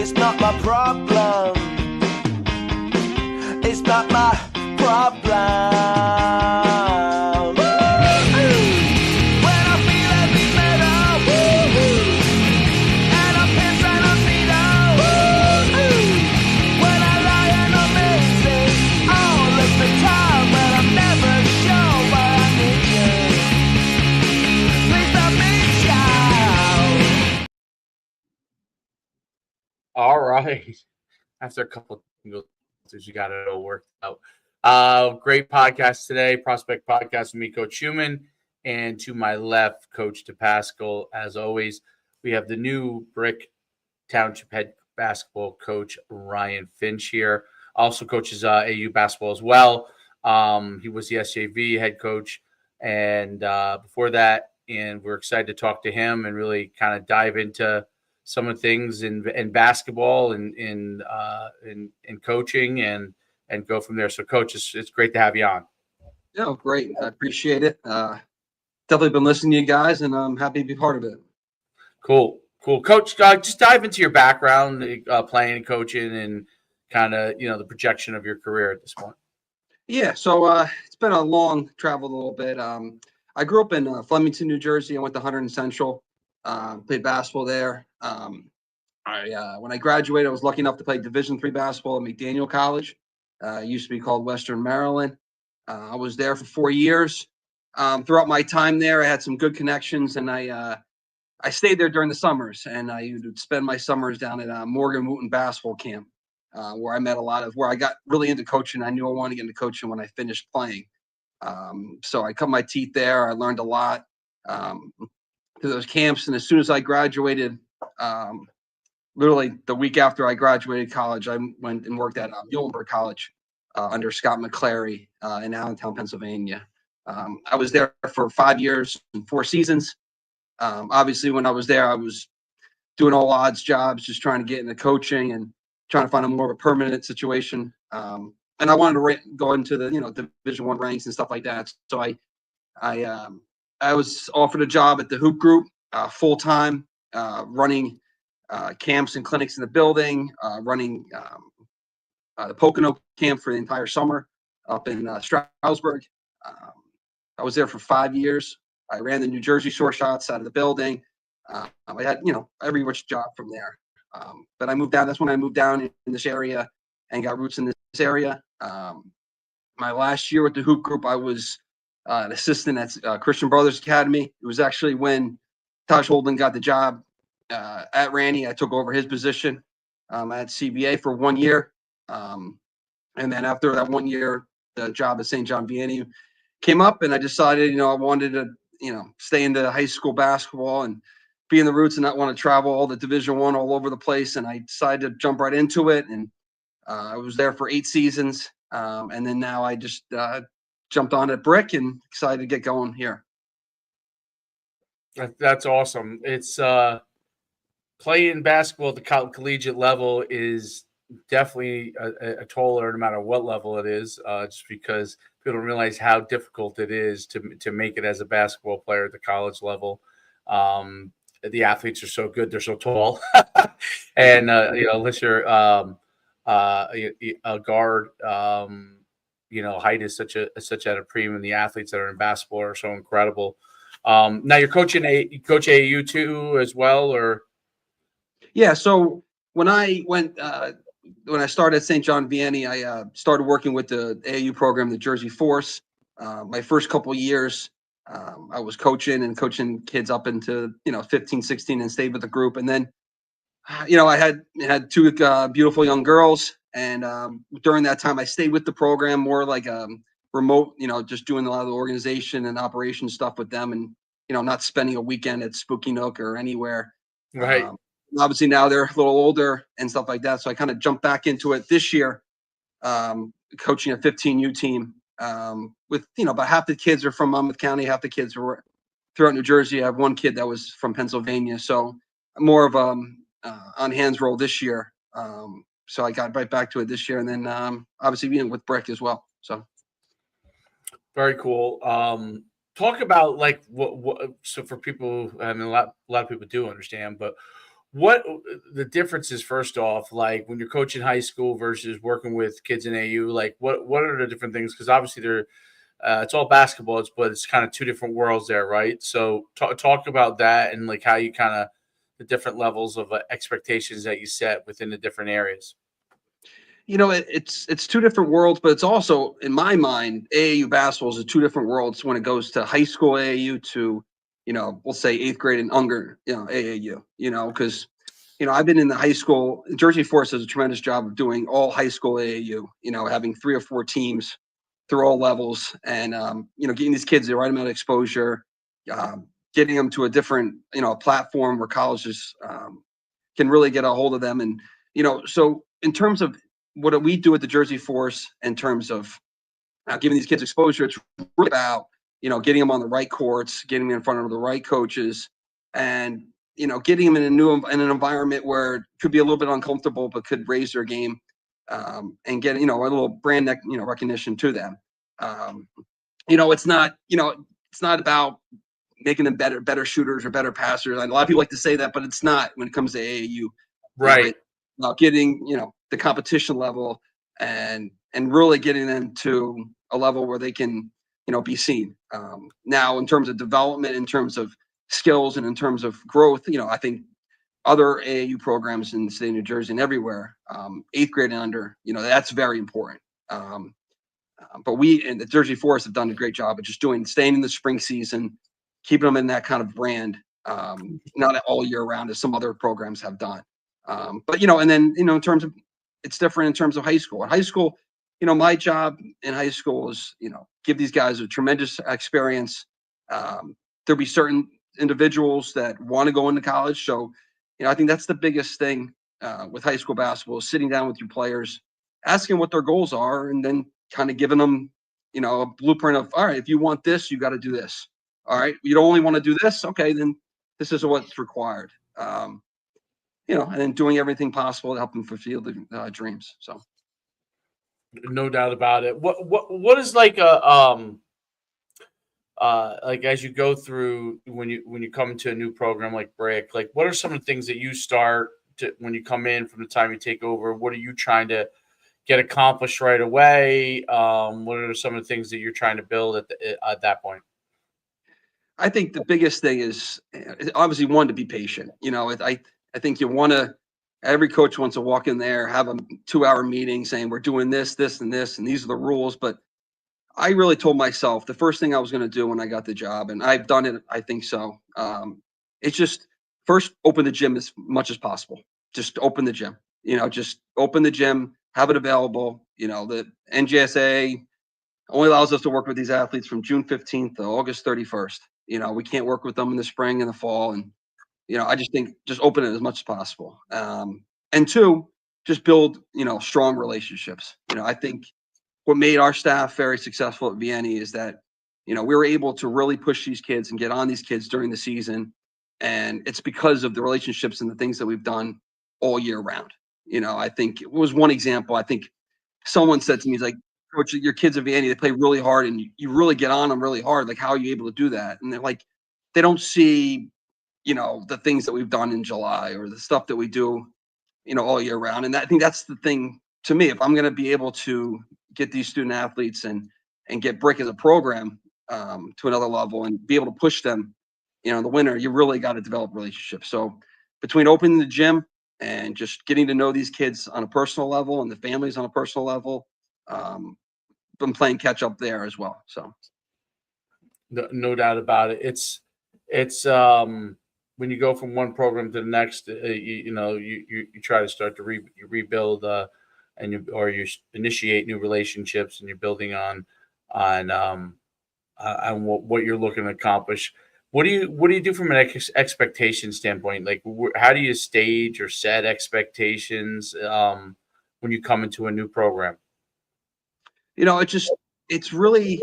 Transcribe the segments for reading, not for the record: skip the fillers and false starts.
It's not my problem. It's not my problem. All right. After a couple of you got it all worked out. Great podcast today, Prospect Podcast with me, Coach Schumann, and to my left, Coach DePascal. As always, we have the new Brick Township head basketball coach, Ryan Finch here. Also coaches AAU basketball as well. He was the SJV head coach, and before that, and we're excited to talk to him and really kind of dive into some of the things in basketball and in coaching and go from there. So, Coach, it's great to have you on. Yeah, great. I appreciate it. Definitely been listening to you guys, and I'm happy to be part of it. Cool. Coach, just dive into your background, playing and coaching, and kind of, the projection of your career at this point. Yeah, so it's been a long travel a little bit. I grew up in Flemington, New Jersey. I went to Hunter and Central, played basketball there. When I graduated, I was lucky enough to play Division III basketball at McDaniel College. It used to be called Western Maryland. I was there for 4 years. Throughout my time there, I had some good connections, and I stayed there during the summers, and I would spend my summers down at Morgan Wooten basketball camp, where I met where I got really into coaching. I knew I wanted to get into coaching when I finished playing. So I cut my teeth there. I learned a lot through those camps, and as soon as I graduated, literally the week after I graduated college, I went and worked at Muhlenberg College under Scott McClary in Allentown, Pennsylvania. I was there for 5 years and 4 seasons. Obviously, when I was there, I was doing all odds jobs, just trying to get into coaching and trying to find a more of a permanent situation. And I wanted to go into the Division I ranks and stuff like that. So I was offered a job at the Hoop Group full time, running camps and clinics in the building, running the Pocono camp for the entire summer up in Stroudsburg. I was there for 5 years. I ran the New Jersey Short Shots out of the building. I had, every which job from there. But I moved down. That's when I moved down in this area and got roots in this area. My last year with the Hoop Group, I was an assistant at Christian Brothers Academy. It was actually when Taj Holden got the job at Randy. I took over his position. I had CBA for 1 year. And then after that 1 year, the job at St. John Vianney came up, and I decided, I wanted to, stay into high school basketball and be in the roots and not want to travel all the Division I all over the place. And I decided to jump right into it. And I was there for 8 seasons. And then now I just jumped on at Brick and excited to get going here. That's awesome. It's playing basketball at the collegiate level is definitely a toller, no matter what level it is, just because people don't realize how difficult it is to make it as a basketball player at the college level. The athletes are so good; they're so tall, and unless you're a guard, height is such at a premium. The athletes that are in basketball are so incredible. Now you're coach AAU too as well, or? Yeah. So when I started at St. John Vianney, I started working with the AAU program, the Jersey Force. My first couple of years, I was coaching kids up into 15, 16, and stayed with the group. And then, I had 2 beautiful young girls, and during that time, I stayed with the program more like remote, just doing a lot of the organization and operation stuff with them, and not spending a weekend at Spooky Nook or anywhere. Right. Obviously now they're a little older and stuff like that. So I kind of jumped back into it this year, coaching a 15U team with, about half the kids are from Monmouth County, half the kids were throughout New Jersey. I have 1 kid that was from Pennsylvania. So more of on hands role this year. So I got right back to it this year. And then obviously being with Brick as well. So. Very cool. Talk about like what so for people, I mean, a lot of people do understand, but what the difference is, first off, like when you're coaching high school versus working with kids in AU, like what are the different things? Because obviously they're it's all basketball, but it's kind of two different worlds there, right? So talk about that and like how you kind of the different levels of expectations that you set within the different areas. It's two different worlds, but it's also, in my mind, AAU basketball is two different worlds when it goes to high school AAU to, we'll say eighth grade and younger, AAU, because, I've been in the high school. Jersey Force does a tremendous job of doing all high school AAU, having 3 or 4 teams through all levels and, getting these kids the right amount of exposure, getting them to a different, platform where colleges can really get a hold of them. And, so in terms of what do we do at the Jersey Force in terms of giving these kids exposure, it's really about, getting them on the right courts, getting them in front of the right coaches, and, getting them in an environment where it could be a little bit uncomfortable, but could raise their game, and get, a little brand, recognition to them. It's not about making them better shooters or better passers. And a lot of people like to say that, but it's not when it comes to AAU. Right. It's about getting, the competition level and really getting them to a level where they can, be seen. Now, in terms of development, in terms of skills, and in terms of growth, I think other AAU programs in the state of New Jersey and everywhere, eighth grade and under, that's very important. But we and the Jersey Force have done a great job of just staying in the spring season, keeping them in that kind of brand, not all year round as some other programs have done. But and then in terms of, it's different in terms of high school. In high school, my job in high school is give these guys a tremendous experience. There'll be certain individuals that want to go into college, so I think that's the biggest thing with high school basketball is sitting down with your players, asking what their goals are, and then kind of giving them a blueprint of, all right, if you want this, you got to do this. All right, you don't only want to do this, okay, then this is what's required. And then doing everything possible to help them fulfill the dreams. So, No doubt about it. What is like like as you go through when you come to a new program like Brick, like what are some of the things that you start to when you come in from the time you take over? What are you trying to get accomplished right away? What are some of the things that you're trying to build at that point? I think the biggest thing is obviously one, to be patient. I think every coach wants to walk in there, have a 2-hour meeting saying we're doing this, this, and this, and these are the rules. But I really told myself the first thing I was going to do when I got the job, and I've done it, I think so. It's just first open the gym as much as possible. Just open the gym. Just open the gym, have it available. The NJSA only allows us to work with these athletes from June 15th to August 31st. We can't work with them in the spring and the fall. And, I just think just open it as much as possible. And 2, just build, strong relationships. I think what made our staff very successful at Vianney is that, we were able to really push these kids and get on these kids during the season. And it's because of the relationships and the things that we've done all year round. I think it was one example. I think someone said to me, he's like, Coach, your kids at Vianney, they play really hard and you really get on them really hard. Like, how are you able to do that? And they're like, they don't see, the things that we've done in July or the stuff that we do, all year round. And I think that's the thing to me. If I'm going to be able to get these student athletes and get Brick as a program to another level and be able to push them, in the winter, you really got to develop relationships. So between opening the gym and just getting to know these kids on a personal level and the families on a personal level, been playing catch up there as well. So No doubt about it. It's when you go from one program to the next, you try to start to rebuild and you initiate new relationships and you're building on what you're looking to accomplish. What do you do from an expectation standpoint? Like, how do you stage or set expectations when you come into a new program? It's really,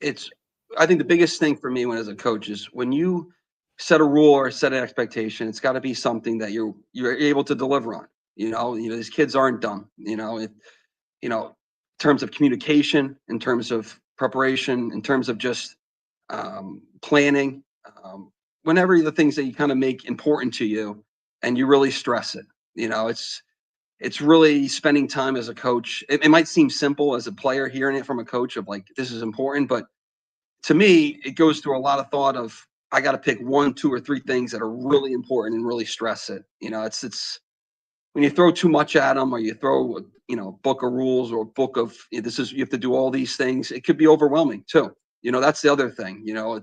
I think the biggest thing for me as a coach is when you set a rule or set an expectation, it's got to be something that you're able to deliver on. These kids aren't dumb. In terms of communication, in terms of preparation, in terms of just planning, whenever the things that you kind of make important to you, and you really stress it. It's really spending time as a coach. It might seem simple as a player hearing it from a coach of like, this is important, but to me, it goes through a lot of thought of, I got to pick one, two, or three things that are really important and really stress it. It's when you throw too much at them, or you throw, book of rules or a book of, this is, you have to do all these things. It could be overwhelming too. That's the other thing. You know,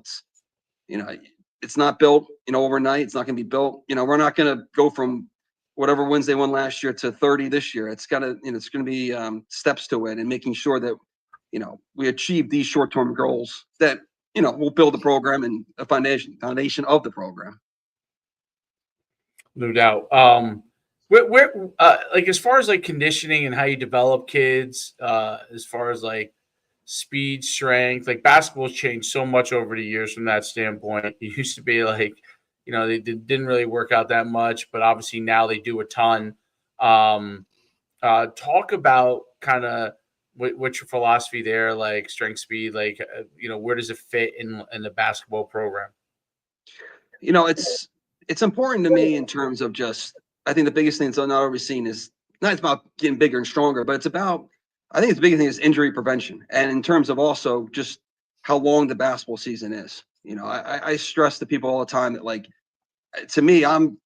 it's not built, overnight. It's not going to be built. We're not going to go from whatever wins they won last year to 30 this year. It's got to, it's going to be steps to it, and making sure that, we achieve these short-term goals that, we'll build the program and the foundation of the program. No doubt. Where like as far as like conditioning and how you develop kids, as far as like speed, strength, like basketball's changed so much over the years from that standpoint. It used to be like, they didn't really work out that much, but obviously now they do a ton. Talk about kind of what's your philosophy there, like strength, speed, like, where does it fit in the basketball program? It's important to me in terms of just, I think the biggest thing that's not always seen is not about getting bigger and stronger, but it's about, I think the biggest thing is injury prevention. And in terms of also just how long the basketball season is. I stress to people all the time that, like, to me, I'm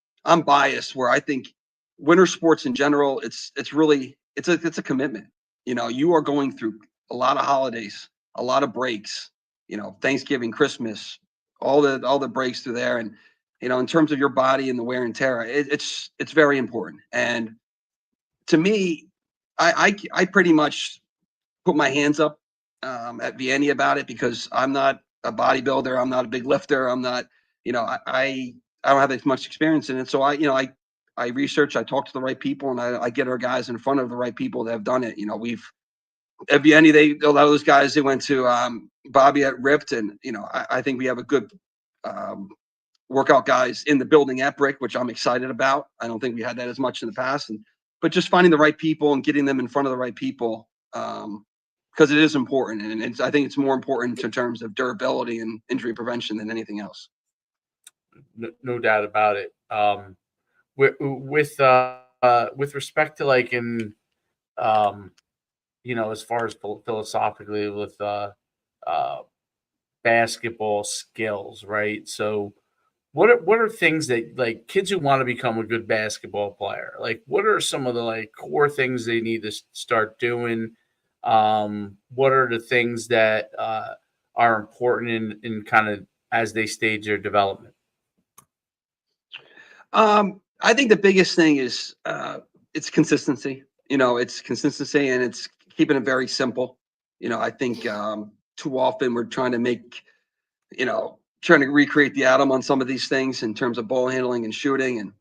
biased where I think winter sports in general, it's a commitment. You are going through a lot of holidays, a lot of breaks, Thanksgiving, Christmas, all the breaks through there. And, in terms of your body and the wear and tear, it's very important. And to me, I pretty much put my hands up at Vienna about it, because I'm not a bodybuilder. I'm not a big lifter. I'm not, I don't have as much experience in it. So I research, I talk to the right people, and I get our guys in front of the right people that have done it. We've at Vienna, a lot of those guys, they went to Bobby at Ripped, and I think we have a good workout guys in the building at Brick, which I'm excited about. I don't think we had that as much in the past, but just finding the right people and getting them in front of the right people, because it is important, and I think it's more important in terms of durability and injury prevention than anything else. No doubt about it. With respect to like in, as far as philosophically with basketball skills, right? So what are things that like kids who want to become a good basketball player, like what are some of the like core things they need to start doing? What are the things that are important in kind of as they stage their development? I think the biggest thing is it's consistency. It's consistency, and it's keeping it very simple. I think too often we're trying to recreate the atom on some of these things in terms of ball handling and shooting. And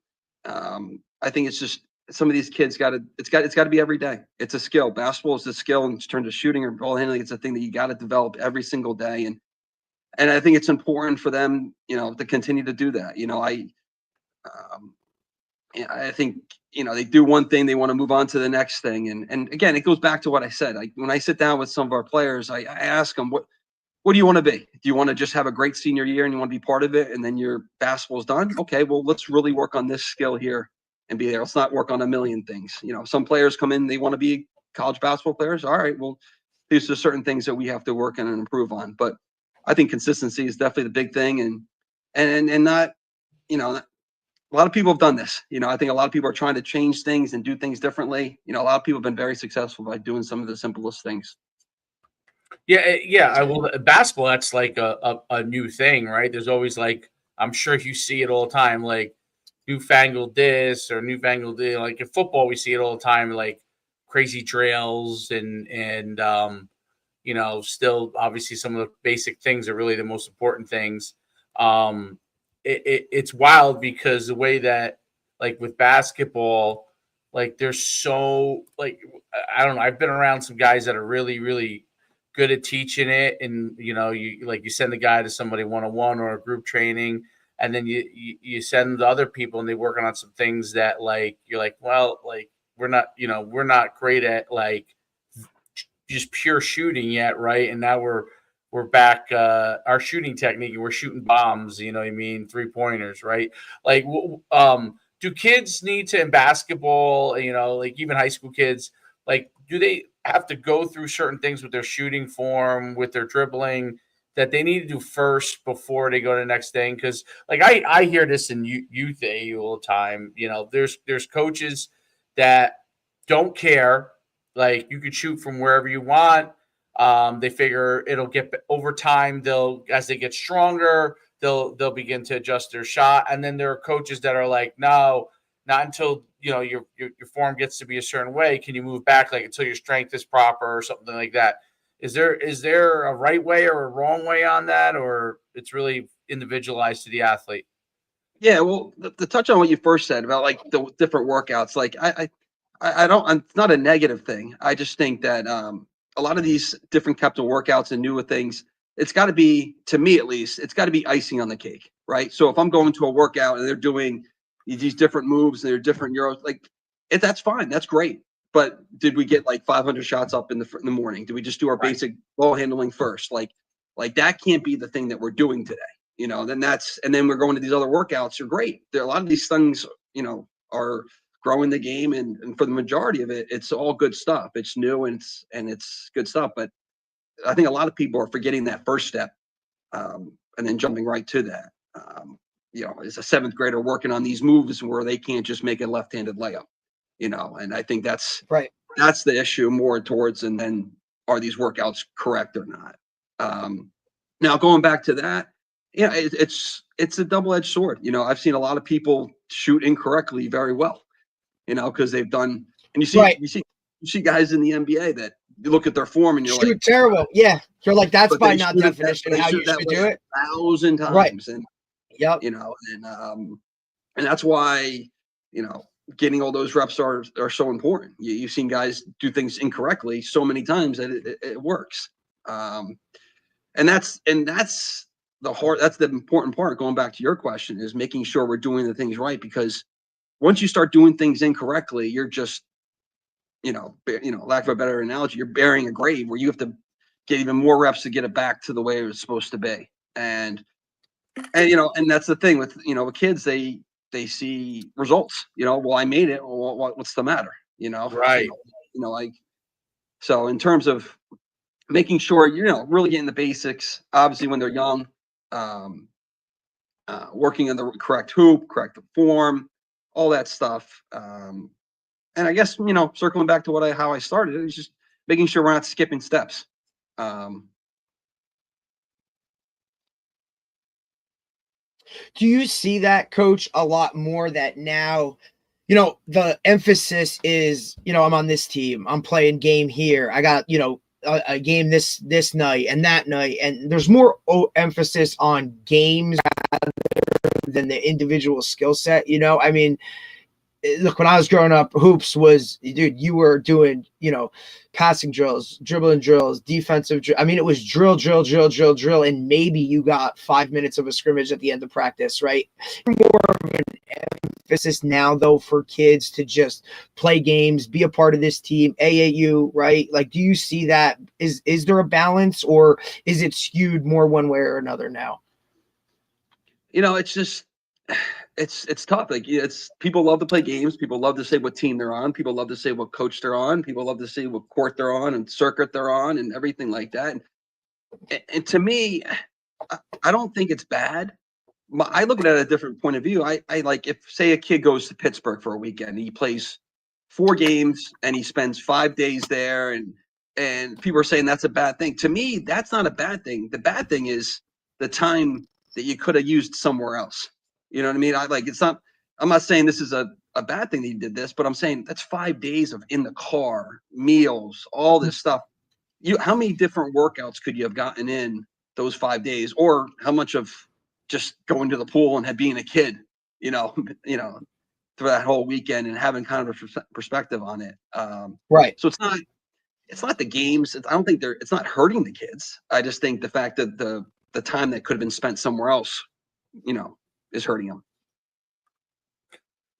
I think it's just some of these kids it's got to be every day. It's a skill. Basketball is a skill in terms of shooting or ball handling. It's a thing that you got to develop every single day. And I think it's important for them, to continue to do that. I think, they do one thing, they want to move on to the next thing. And again, it goes back to what I said. When I sit down with some of our players, I ask them, what do you want to be? Do you want to just have a great senior year and you want to be part of it, and then your basketball's done? Okay, well, let's really work on this skill here and be there. Let's not work on a million things. Some players come in, they want to be college basketball players. All right, well, these are certain things that we have to work on and improve on. But I think consistency is definitely the big thing, and not, a lot of people have done this. I think a lot of people are trying to change things and do things differently. A lot of people have been very successful by doing some of the simplest things. Yeah. I will. Basketball, that's like a new thing, right? There's always like, I'm sure you see it all the time, like newfangled this or newfangled this. Like in football, we see it all the time, like crazy drills and still obviously some of the basic things are really the most important things. It's wild because the way that like with basketball, like there's so like I don't know. I've been around some guys that are really, really good at teaching it, and you send the guy to somebody one-on-one or a group training, and then you send the other people and they're working on some things that like you're like, well, like we're not great at like just pure shooting yet, right? And now we're back our shooting technique and we're shooting bombs, you know what I mean, 3-pointers, right? Like do kids need to in basketball, like even high school kids, like do they have to go through certain things with their shooting form, with their dribbling that they need to do first before they go to the next thing? Because like I hear this in youth AAU all the time. There's coaches that don't care. Like you could shoot from wherever you want. They figure it'll get over time. As they get stronger, they'll begin to adjust their shot. And then there are coaches that are like, no, not until your form gets to be a certain way can you move back, like until your strength is proper or something like that. Is there a right way or a wrong way on that, or it's really individualized to the athlete? Yeah, well, to touch on what you first said about like the different workouts, like I don't, it's not a negative thing. I just think that a lot of these different types of workouts and newer things, it's got to be, to me at least, it's got to be icing on the cake, right? So if I'm going to a workout and they're doing these different moves and they're different euros, like that's fine, that's great. But did we get like 500 shots up in the morning? Did we just do our basic ball handling first? Like that can't be the thing that we're doing today. Then we're going to these other workouts are great. There are a lot of these things, are growing the game, and for the majority of it, it's all good stuff. It's new and it's good stuff. But I think a lot of people are forgetting that first step, and then jumping right to that. As a seventh grader working on these moves where they can't just make a left-handed layup, and I think that's right. That's the issue more towards, and then are these workouts correct or not? Now going back to that, yeah, it's a double-edged sword. I've seen a lot of people shoot incorrectly very well, because they've done, and you see guys in the NBA that you look at their form and you're shoot like terrible. Yeah, you're like that's by not shoot it definition how you should do it 1,000 times, right. And Yep. And that's why getting all those reps are so important. You've seen guys do things incorrectly so many times that it works. And that's the important part, going back to your question, is making sure we're doing the things right, because once you start doing things incorrectly, you're just, lack of a better analogy, you're burying a grave where you have to get even more reps to get it back to the way it was supposed to be. And that's the thing with, with kids, they see results, well, I made it. Well, what's the matter? Right. Like, so in terms of making sure, really getting the basics, obviously when they're young, working on the correct hoop, correct form, all that stuff. And I guess, circling back to how I started, it was just making sure we're not skipping steps. Do you see that, Coach, a lot more that now, the emphasis is, I'm on this team, I'm playing game here, I got, a game this night and that night, and there's more emphasis on games rather than the individual skill set, I mean, look, when I was growing up, hoops was, dude, you were doing, passing drills, dribbling drills, defensive. I mean, it was drill. And maybe you got 5 minutes of a scrimmage at the end of practice, right? More of an emphasis now, though, for kids to just play games, be a part of this team, AAU, right? Like, do you see that? Is there a balance, or is it skewed more one way or another now? It's just, it's tough. Like, it's, people love to play games. People love to say what team they're on. People love to say what coach they're on. People love to say what court they're on and circuit they're on and everything like that. And to me, I don't think it's bad. I look at it at a different point of view. I like, if say a kid goes to Pittsburgh for a weekend and he plays 4 games and he spends 5 days there, and people are saying that's a bad thing. To me, that's not a bad thing. The bad thing is the time that you could have used somewhere else. You know what I mean? I'm not saying this is a bad thing that he did this, but I'm saying that's 5 days of in the car, meals, all this stuff. How many different workouts could you have gotten in those 5 days, or how much of just going to the pool and being a kid, through that whole weekend and having kind of a perspective on it. Right. So it's not the games. I don't think it's not hurting the kids. I just think the fact that the time that could have been spent somewhere else, is hurting them.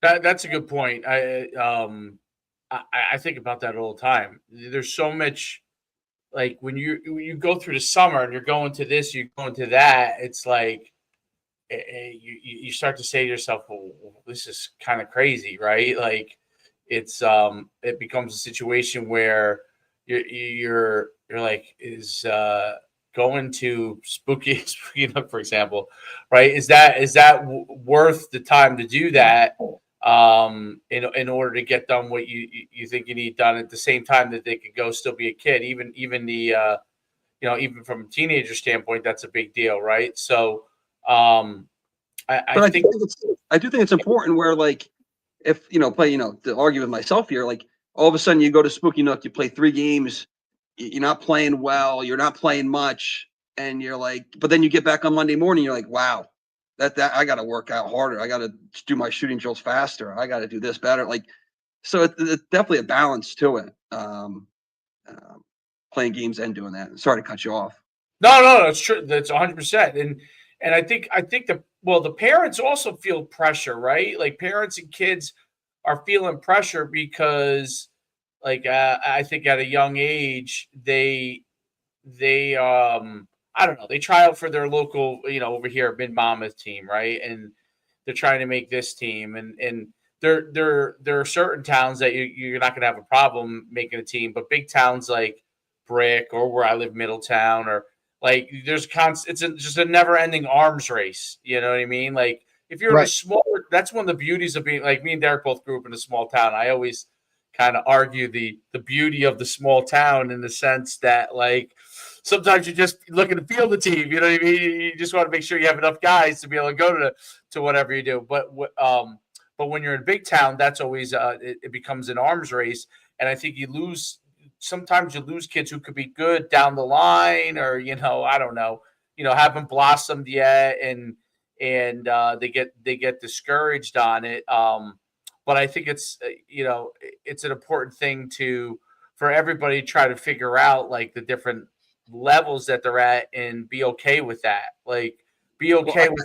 That's a good point. I think about that all the time. There's so much, like when you go through the summer and you're going to this, you're going to that. It's like you start to say to yourself, well, this is kind of crazy, right? Like it becomes a situation where you're like, is going to spooky Nook, for example, right? Is that worth the time to do that? In order to get done what you think you need done at the same time that they could go still be a kid, even the even from a teenager standpoint, that's a big deal, right? So, I think I do think it's important where, like, if to argue with myself here, like, all of a sudden you go to Spooky Nook, you play 3 games, you're not playing well, you're not playing much, and you're like, but then you get back on Monday morning, you're like, wow, that I got to work out harder, I got to do my shooting drills faster, I got to do this better, like, so it's definitely a balance to it. Playing games and doing that. Sorry to cut you off. no, it's true. That's 100%. And I think the parents also feel pressure, right? Like parents and kids are feeling pressure because, like, I think at a young age they I don't know, they try out for their local, over here Mid Monmouth team, right? And they're trying to make this team, and there are certain towns that you're not going to have a problem making a team, but big towns like Brick or where I live, Middletown, or like just a never ending arms race. You know what I mean? Like if you're in a Right. smaller, that's one of the beauties of being, like, me and Derek both grew up in a small town. I always kind of argue the beauty of the small town in the sense that, like, sometimes you're just looking to field the team. You know what I mean? You just want to make sure you have enough guys to be able to go to whatever you do. But when you're in a big town, that's always it becomes an arms race, and I think sometimes you lose kids who could be good down the line, or I don't know, haven't blossomed yet, and they get discouraged on it. But I think it's it's an important thing for everybody to try to figure out, like, the different levels that they're at and be okay with that. Like, be okay with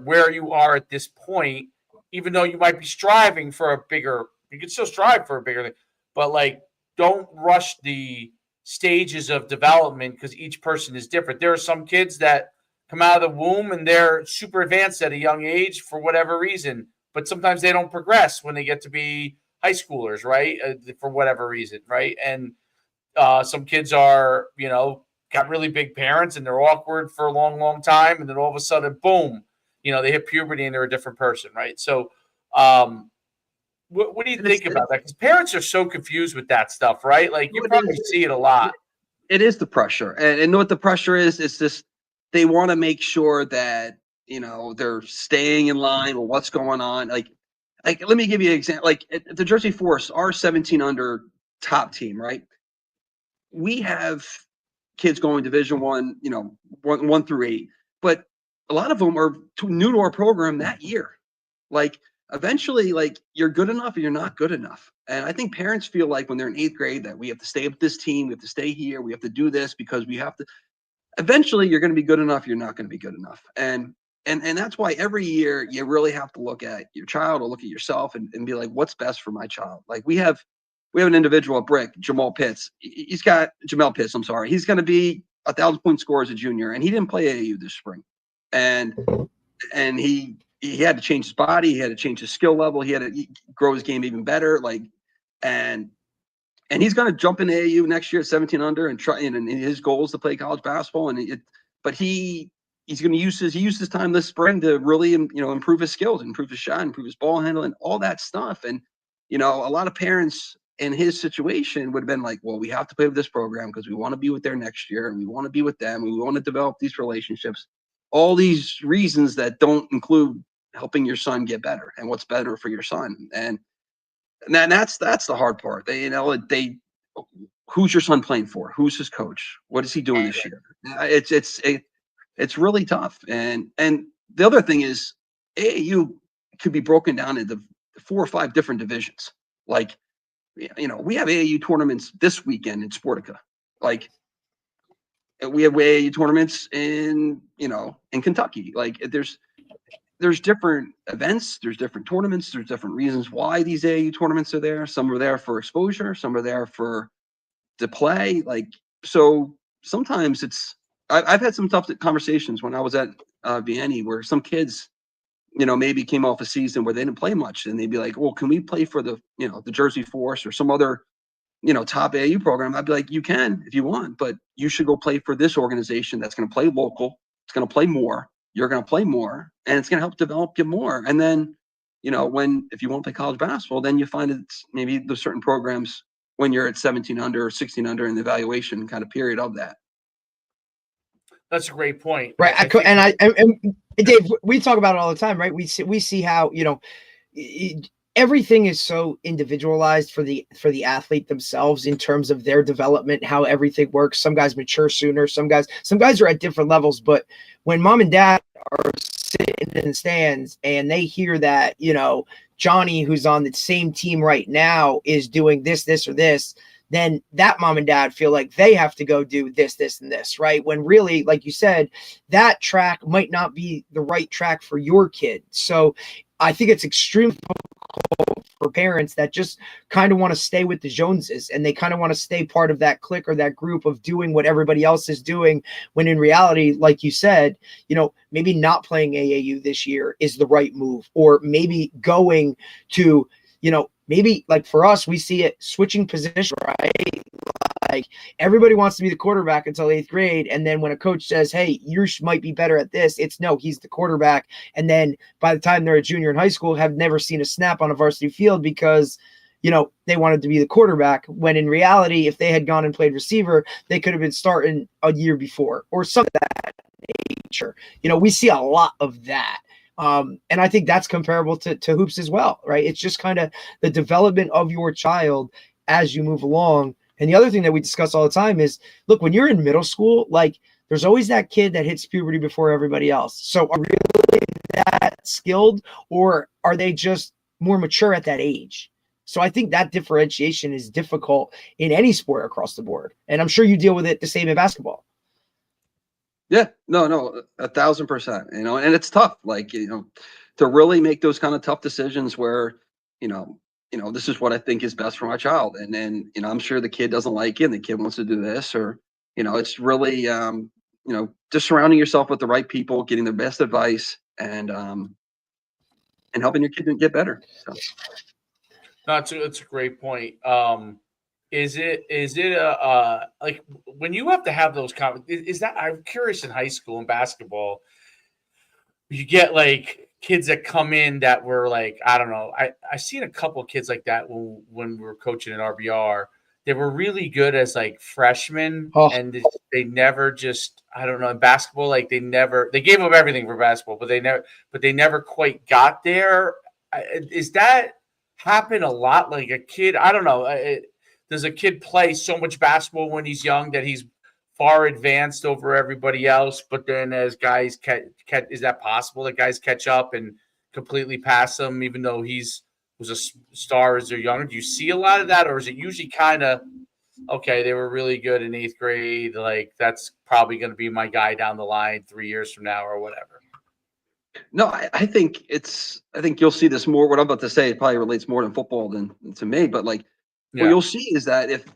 where you are at this point, even though you might be striving for a bigger. You can still strive for a bigger thing, but, like, don't rush the stages of development because each person is different. There are some kids that come out of the womb and they're super advanced at a young age for whatever reason, but sometimes they don't progress when they get to be high schoolers, right? For whatever reason, right? And some kids are, got really big parents and they're awkward for a long, long time, and then all of a sudden, boom, they hit puberty and they're a different person, right? So, what do you think about that? Because parents are so confused with that stuff, right? Like, you probably see it a lot. It is the pressure, and what the pressure is. It's just they want to make sure that they're staying in line with what's going on. Like let me give you an example. Like at the Jersey Force, our 17 under top team, right? We have kids going Division 1, 1 through 8, but a lot of them are new to our program that year. Like, eventually, like, you're good enough or you're not good enough. And I think parents feel like when they're in 8th grade that we have to stay with this team, we have to stay here, we have to do this because we have to. Eventually, you're going to be good enough, you're not going to be good enough. And that's why every year you really have to look at your child or look at yourself and be like, what's best for my child? Like, we have an individual at Brick, Jamel Pitts. He's going to be 1,000-point scorer as a junior, and he didn't play AAU this spring. And he had to change his body, he had to change his skill level, he had to grow his game even better. Like, and he's going to jump in AAU next year at 17 under and try. And his goal is to play college basketball. But he's going to use his time this spring to really improve his skills, improve his shot, improve his ball handling, all that stuff. And a lot of parents in his situation would have been like, well, we have to play with this program because we want to be with there next year, and we want to be with them, and we want to develop these relationships. All these reasons that don't include helping your son get better and what's better for your son. And that's the hard part. Who's your son playing for? Who's his coach? What is he doing this year? It's really tough. And the other thing is AAU could be broken down into 4 or 5 different divisions. Like, we have AAU tournaments this weekend in Sportica. Like, we have AAU tournaments in Kentucky. Like, there's different events, there's different tournaments, there's different reasons why these AAU tournaments are there. Some are there for exposure, some are there to play. Like, so sometimes I've had some tough conversations when I was at Vianney, where some kids, maybe came off a season where they didn't play much, and they'd be like, well, can we play for the Jersey Force or some other, top AAU program? I'd be like, you can if you want, but you should go play for this organization that's going to play local. It's going to play more. You're going to play more, and it's going to help develop you more. And then, if you want to play college basketball, then you find it's maybe there's certain programs when you're at 17 under or 16 under in the evaluation kind of period of that. That's a great point. Right. And Dave, we talk about it all the time, right? We see how, everything is so individualized for the athlete themselves in terms of their development, how everything works. Some guys mature sooner. Some guys are at different levels. But when mom and dad are sitting in the stands and they hear that, Johnny, who's on the same team right now, is doing this, or this, then that mom and dad feel like they have to go do this, and this, right? When really, like you said, that track might not be the right track for your kid. So I think it's extremely difficult for parents that just kind of want to stay with the Joneses, and they kind of want to stay part of that clique or that group of doing what everybody else is doing, when in reality, like you said, maybe not playing AAU this year is the right move, or maybe going to, maybe like for us, we see it switching position, right? Like everybody wants to be the quarterback until 8th grade. And then when a coach says, hey, you might be better at this, it's no, he's the quarterback. And then by the time they're a junior in high school, have never seen a snap on a varsity field because, they wanted to be the quarterback, when in reality, if they had gone and played receiver, they could have been starting a year before or something of that nature. We see a lot of that. And I think that's comparable to hoops as well, right? It's just kind of the development of your child as you move along. And the other thing that we discuss all the time is, look, when you're in middle school, like there's always that kid that hits puberty before everybody else. So are they really that skilled, or are they just more mature at that age? So I think that differentiation is difficult in any sport across the board. And I'm sure you deal with it the same in basketball. Yeah, no, 1,000%, and it's tough, like, to really make those kind of tough decisions where, this is what I think is best for my child. And then, I'm sure the kid doesn't like it and the kid wants to do this, or, it's really, just surrounding yourself with the right people, getting the best advice, and helping your kid get better. So. No, it's a great point. Is it like when you have to have those is that, I'm curious, in high school and basketball, you get like kids that come in that were like, I don't know, I seen a couple of kids like that when we were coaching at RBR. They were really good as like freshmen, and they never just, I don't know, in basketball, like they gave up everything for basketball, but they never quite got there. Is that happen a lot? Like a kid, I don't know. Does a kid play so much basketball when he's young that he's far advanced over everybody else? But then as guys catch, is that possible that guys catch up and completely pass him, even though was a star as they're younger? Do you see a lot of that, or is it usually kind of, okay, they were really good in 8th grade, like that's probably going to be my guy down the line 3 years from now or whatever? No, I think you'll see this more. What I'm about to say, it probably relates more to football than to me, but like, what you'll see is that if,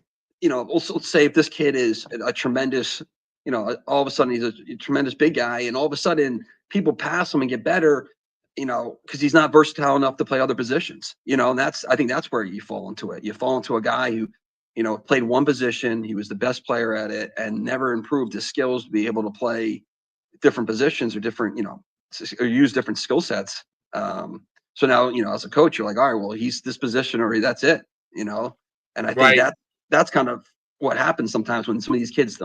also say if this kid is a tremendous, all of a sudden he's a tremendous big guy, and all of a sudden people pass him and get better, because he's not versatile enough to play other positions, and I think that's where you fall into it. You fall into a guy who, played one position, he was the best player at it, and never improved his skills to be able to play different positions or different, or use different skill sets. So now, as a coach, you're like, all right, well, he's this position, or that's it, And I think that's kind of what happens sometimes when some of these kids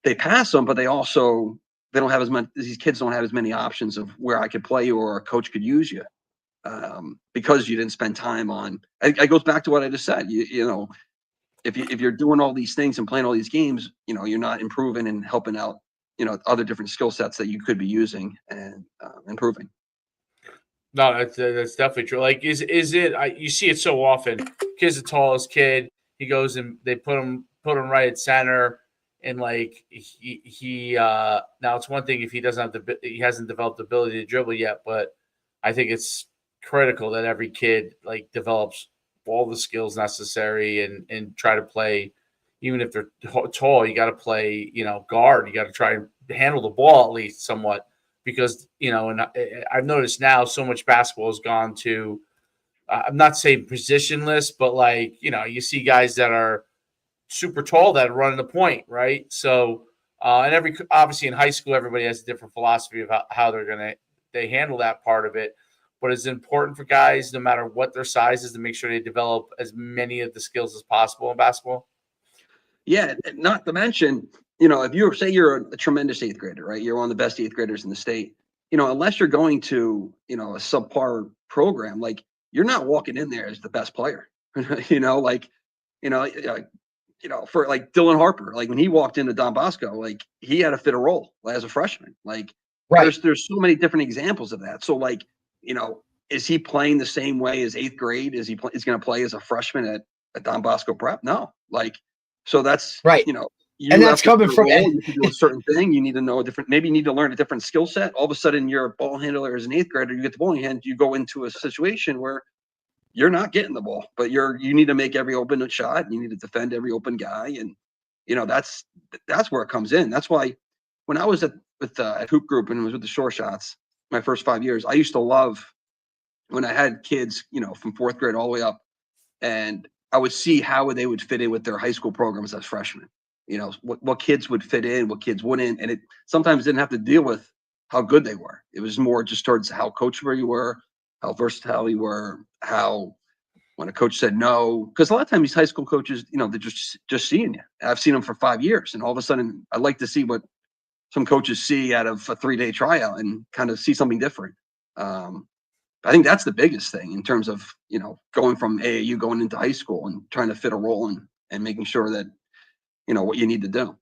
they pass them, but they don't have as much. These kids don't have as many options of where I could play you or a coach could use you, because you didn't spend time on. It goes back to what I just said. If you're doing all these things and playing all these games, you're not improving and helping out, other different skill sets that you could be using and improving. No, that's definitely true. Like, is it? You see it so often. Kid's the tallest kid. He goes and they put him right at center, and like he now it's one thing if he hasn't developed the ability to dribble yet, but I think it's critical that every kid like develops all the skills necessary and try to play. Even if they're tall, you got to play, guard. You got to try and handle the ball at least somewhat because, and I've noticed now so much basketball has gone to, I'm not saying positionless, but like, you see guys that are super tall that are running the point, right? So, and obviously in high school, everybody has a different philosophy of how they handle that part of it. But it's important for guys, no matter what their size is, to make sure they develop as many of the skills as possible in basketball. Yeah, not to mention, if you say you're a tremendous eighth grader, right? You're one of the best eighth graders in the state. Unless you're going to, a subpar program, like you're not walking in there as the best player. Like, for like Dylan Harper, like when he walked into Don Bosco, like he had to fit a role as a freshman. Like there's so many different examples of that. So like, is he playing the same way as eighth grade? Is he is going to play as a freshman at Don Bosco Prep? No, like, so that's right. You and that's coming from you can do a certain thing. You need to know maybe you need to learn a different skill set. All of a sudden you're a ball handler as an eighth grader, you get the ball in your hand, you go into a situation where you're not getting the ball, but you need to make every open shot. You need to defend every open guy. And, that's where it comes in. That's why when I was at Hoop Group and was with the Shore Shots, my first 5 years, I used to love when I had kids, from fourth grade all the way up, and I would see how they would fit in with their high school programs as freshmen. What kids would fit in, what kids wouldn't. And it sometimes didn't have to deal with how good they were. It was more just towards how coachable you were, how versatile you were, how when a coach said no, because a lot of times these high school coaches, they're just seeing you. I've seen them for 5 years, and all of a sudden I'd like to see what some coaches see out of a 3-day tryout and kind of see something different. I think that's the biggest thing in terms of, going from AAU going into high school and trying to fit a role and making sure that, what you need to do.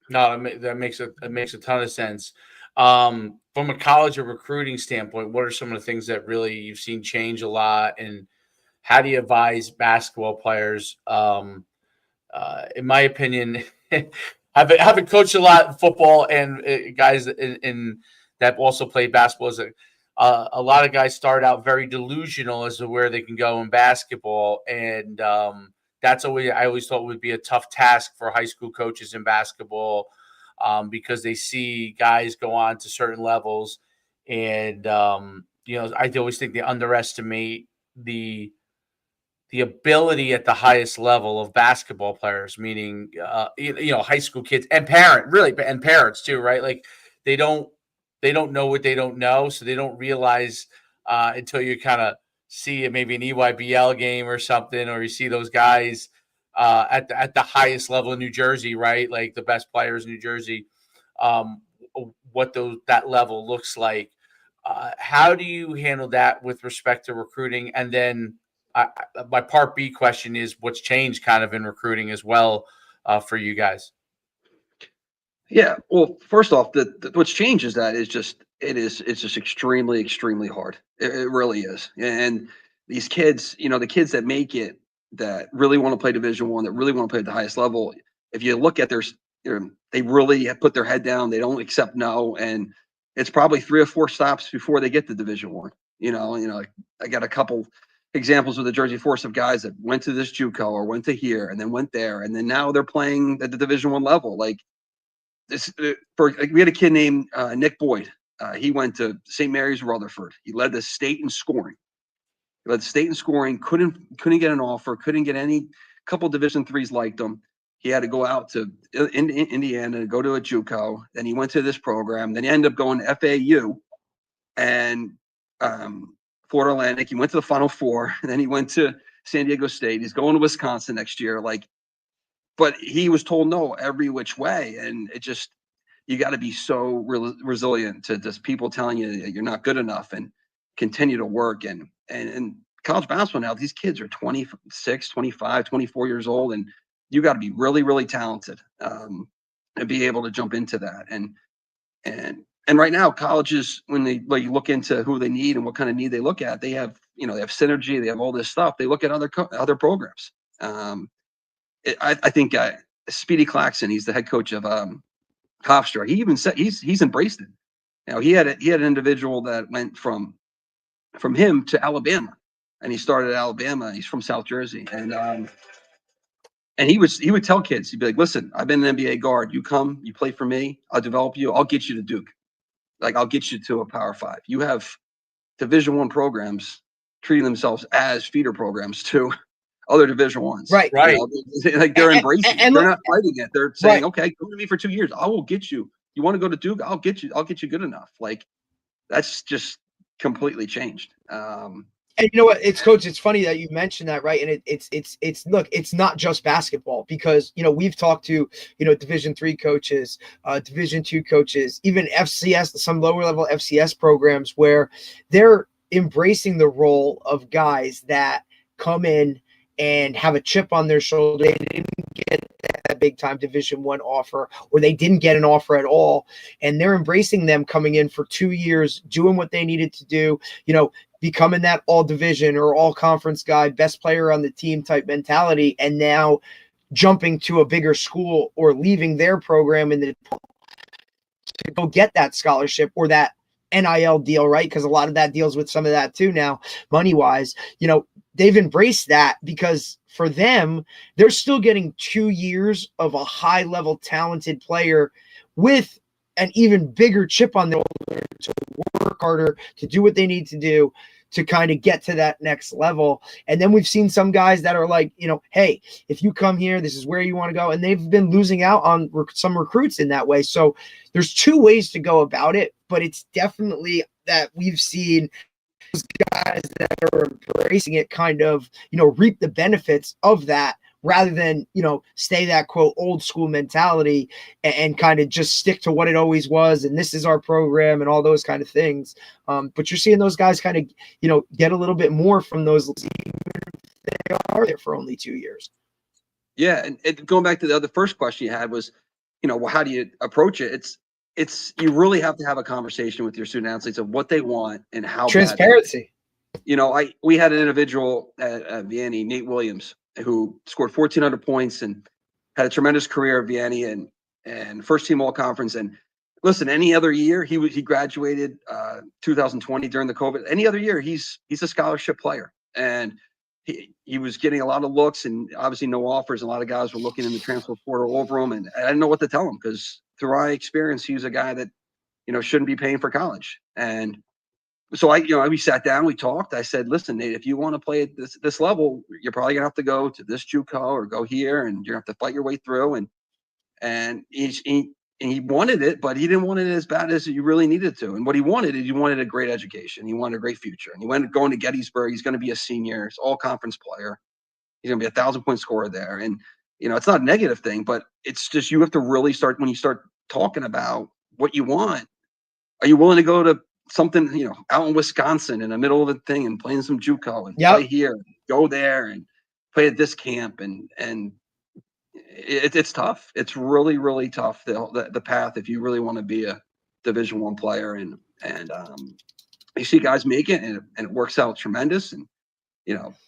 No, that makes a ton of sense. From a college or recruiting standpoint, what are some of the things that really you've seen change a lot, and how do you advise basketball players? In my opinion, having coached a lot in football and guys in that also play basketball, a lot of guys start out very delusional as to where they can go in basketball, and I always thought would be a tough task for high school coaches in basketball, because they see guys go on to certain levels, and I always think they underestimate the ability at the highest level of basketball players, meaning high school kids and parents too, right? Like they don't know what they don't know, so they don't realize until you kind of see maybe an EYBL game or something, or you see those guys at the highest level in New Jersey, right? Like the best players in New Jersey, what that level looks like. How do you handle that with respect to recruiting? And then my part B question is, what's changed kind of in recruiting as well for you guys? Yeah, well, first off, what's changed is that it's just extremely, extremely hard. It really is. And these kids, the kids that make it, that really want to play Division I, that really want to play at the highest level, if you look at they really have put their head down. They don't accept no, and it's probably 3 or 4 stops before they get to Division I. I got a couple examples with the Jersey Force of guys that went to this JUCO or went to here and then went there, and then now they're playing at the Division I level. Like this, we had a kid named Nick Boyd. He went to St. Mary's Rutherford. He led the state in scoring. Couldn't get an offer. Couldn't get any. Couple Division IIIs liked him. He had to go out to Indiana to go to a JUCO. Then he went to this program. Then he ended up going to FAU and Florida Atlantic. He went to the Final Four. And then he went to San Diego State. He's going to Wisconsin next year. But he was told no every which way. And you got to be so resilient to just people telling you that you're not good enough and continue to work. And college basketball now, these kids are 26, 25, 24 years old. And you got to be really, really talented and be able to jump into that. And right now, colleges, when they look into who they need and what kind of need they look at, they have synergy, they have all this stuff. They look at other programs. I think Speedy Claxton, he's the head coach of Hofstra. He even said he's embraced it. He had an individual that went from him to Alabama, and he started at Alabama. He's from South Jersey, and he would tell kids, he'd be like, "Listen, I've been an NBA guard. You come, you play for me. I'll develop you. I'll get you to Duke." like, I'll get you to a Power 5. You have Division I programs treating themselves as feeder programs to other Division Ones. Right. Right. Like, they're embracing it. They're not fighting it. They're saying, Right. okay, come to me for 2 years. I will get you. You want to go to Duke? I'll get you good enough. Like, that's just completely changed. And you know what, Coach, it's funny that you mentioned that, right? And it's look, it's not just basketball, because we've talked to Division III coaches, Division II coaches, even FCS, some lower level FCS programs, where they're embracing the role of guys that come in and have a chip on their shoulder. They didn't get that big time Division I offer, or they didn't get an offer at all, and they're embracing them coming in for 2 years, doing what they needed to do, becoming that all division or all conference guy, best player on the team type mentality, and now jumping to a bigger school or leaving their program to go get that scholarship or that NIL deal, right? Because a lot of that deals with some of that too now, money wise. They've embraced that, because for them, they're still getting 2 years of a high level talented player with an even bigger chip on their shoulder to work harder, to do what they need to do to kind of get to that next level. And then we've seen some guys that are like, hey, if you come here, this is where you want to go. And they've been losing out on some recruits in that way. So there's 2 ways to go about it, but it's definitely that we've seen those guys that are embracing it kind of, reap the benefits of that, rather than, stay that quote old school mentality and kind of just stick to what it always was. And this is our program and all those kind of things. But you're seeing those guys kind of, get a little bit more from those, even if they are there for only 2 years. Yeah. And going back to the first question you had was, well, how do you approach it? It's you really have to have a conversation with your student athletes of what they want and how transparency. We had an individual at Vianney, Nate Williams, who scored 1,400 points and had a tremendous career at Vianney and first team all conference. And listen, any other year he graduated 2020 during the COVID. Any other year he's a scholarship player, and he was getting a lot of looks and obviously no offers. A lot of guys were looking in the transfer portal over him, and I didn't know what to tell him, because through my experience, he was a guy that shouldn't be paying for college. And so we sat down, we talked. I said, listen, Nate, if you want to play at this level, you're probably gonna have to go to this JUCO or go here, and you're gonna have to fight your way through. And he wanted it, but he didn't want it as bad as you really needed to. And what he wanted is, he wanted a great education. He wanted a great future. And he went going to Gettysburg. He's going to be a senior. He's all conference player. He's going to be 1,000-point scorer there. And it's not a negative thing, but it's just, you have to really start, when you start talking about what you want. Are you willing to go to something, out in Wisconsin in the middle of the thing and playing some JUCO and play here, go there and play at this camp, and it's tough. It's really, really tough, the path, if you really want to be a Division I player, and you see guys make it, and it works out tremendous. And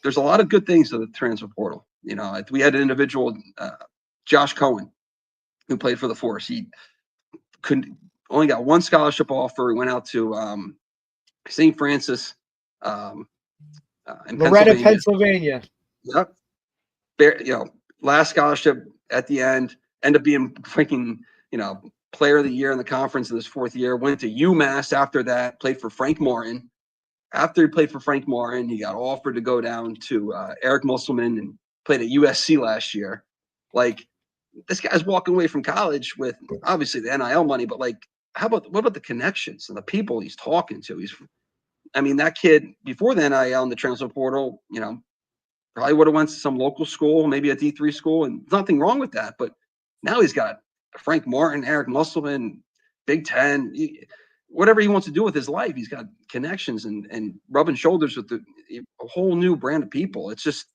there's a lot of good things to the transfer portal. We had an individual, Josh Cohen, who played for the Force. He only got one scholarship offer. He went out to St. Francis in Loretta, Pennsylvania. Yep. Last scholarship at the end, ended up being freaking, player of the year in the conference in his 4th year. Went to UMass after that, played for Frank Martin. After he played for Frank Martin, he got offered to go down to Eric Musselman and played at USC last year. Like, this guy's walking away from college with obviously the NIL money, but like, what about the connections and the people he's talking to? That kid before the NIL and the transfer portal, probably would have went to some local school, maybe a D3 school, and nothing wrong with that. But now he's got Frank Martin, Eric Musselman, Big Ten, whatever he wants to do with his life. He's got connections and rubbing shoulders with a whole new brand of people. It's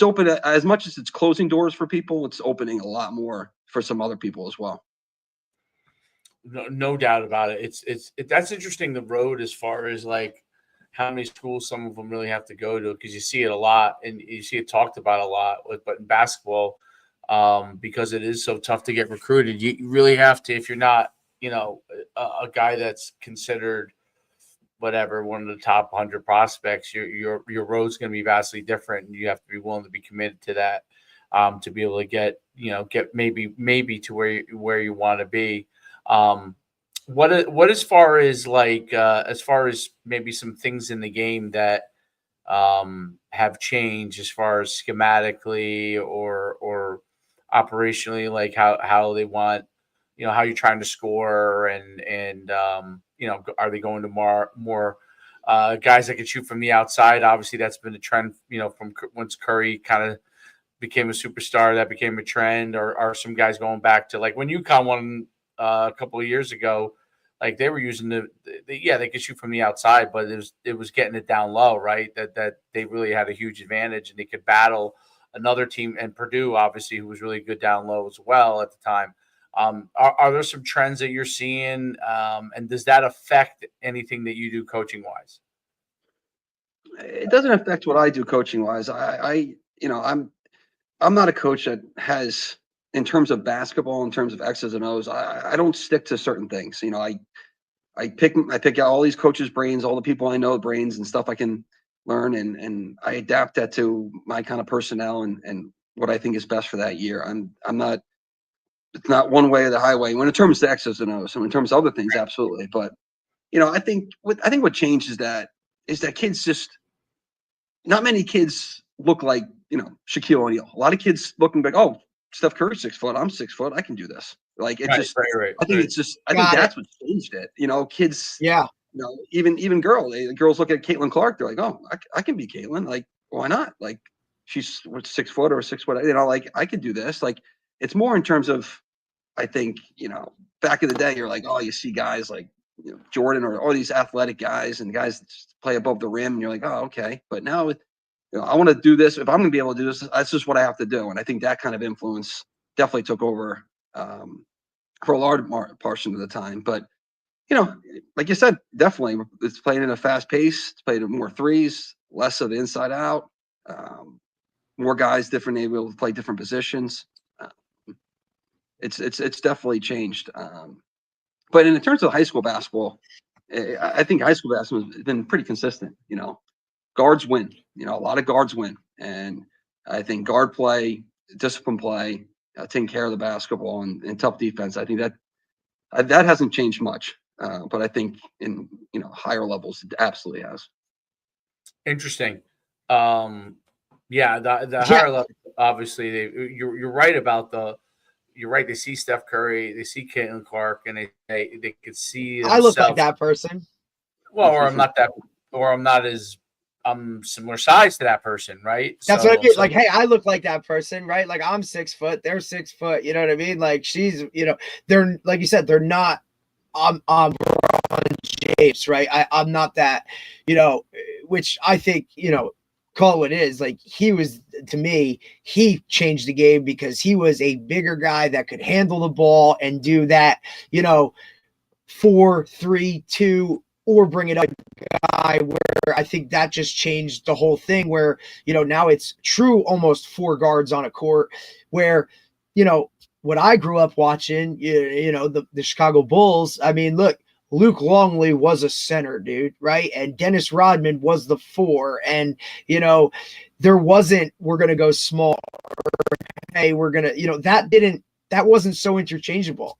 open, as much as it's closing doors for people, it's opening a lot more for some other people as well. No doubt about it. That's interesting, the road, as far as like how many schools some of them really have to go to, because you see it a lot and you see it talked about a lot. But in basketball, because it is so tough to get recruited, you really have to, if you're not, a guy that's considered whatever, one of the top 100 prospects, your road's going to be vastly different, and you have to be willing to be committed to that, to be able to get maybe to where you want to be. What as far as like as far as maybe some things in the game that have changed as far as schematically or operationally, like how they want, how you're trying to score and are they going to more guys that can shoot from the outside? Obviously, that's been a trend, from once Curry kind of became a superstar, that became a trend. Or are some guys going back to like when UConn won a couple of years ago? Like they were using they could shoot from the outside, but it was getting it down low, right? That they really had a huge advantage and they could battle another team, and Purdue obviously, who was really good down low as well at the time. Are there some trends that you're seeing, and does that affect anything that you do coaching wise? It doesn't affect what I do coaching wise. I'm not a coach that has, in terms of basketball, in terms of X's and O's, I don't stick to certain things. I pick out all these coaches' brains, all the people I know brains and stuff I can learn, and I adapt that to my kind of personnel and what I think is best for that year. I'm not, it's not one way or the highway. When in terms of X's and O's, so in terms of other things, absolutely. But I think what changed is that kids just, not many kids look like Shaquille O'Neal. A lot of kids looking like, oh, Steph Curry's 6 foot, I'm 6 foot, I can do this. Like it just, right. I think it's just, I think that's what changed it. Kids, Yeah. Even girls look at Caitlin Clark, they're like, oh, I can be Caitlin. Like, why not? Like, she's 6 foot or 6 foot. Like I could do this. Like, it's more in terms of, I think, back in the day, you're like, oh, you see guys like Jordan or all these athletic guys and guys that just play above the rim, and you're like, oh, okay. But now, I want to do this. If I'm going to be able to do this, that's just what I have to do. And I think that kind of influence definitely took over for a large portion of the time. But like you said, definitely it's playing in a fast pace. It's playing more threes, less of the inside out. More guys, different able to play different positions. It's definitely changed. But in terms of high school basketball, I think high school basketball has been pretty consistent. Guards win. A lot of guards win, and I think guard play, discipline play, taking care of the basketball, and tough defense. I think that hasn't changed much. But I think in higher levels, it absolutely has. Interesting. Yeah, the higher level, obviously, you're right about you're right. They see Steph Curry, they see Caitlin Clark, and they could see themselves. I look like that person. Well, or I'm not that, or I'm not as similar size to that person, right? That's what I mean. Like, hey, I look like that person, right? Like I'm 6 foot, they're 6 foot. You know what I mean? Like she's, they're like you said, they're not. I'm LeBron James, right? I'm not that, which I think, call it what it is. Like he was, to me, he changed the game because he was a bigger guy that could handle the ball and do that, 4-3-2, or bring it up guy, where I think that just changed the whole thing where, now it's true almost 4 guards on a court where, what I grew up watching, the Chicago Bulls. I mean, look, Luke Longley was a center, dude, right? And Dennis Rodman was the 4. And, there wasn't, we're going to go small. Hey, we're going to, that wasn't so interchangeable.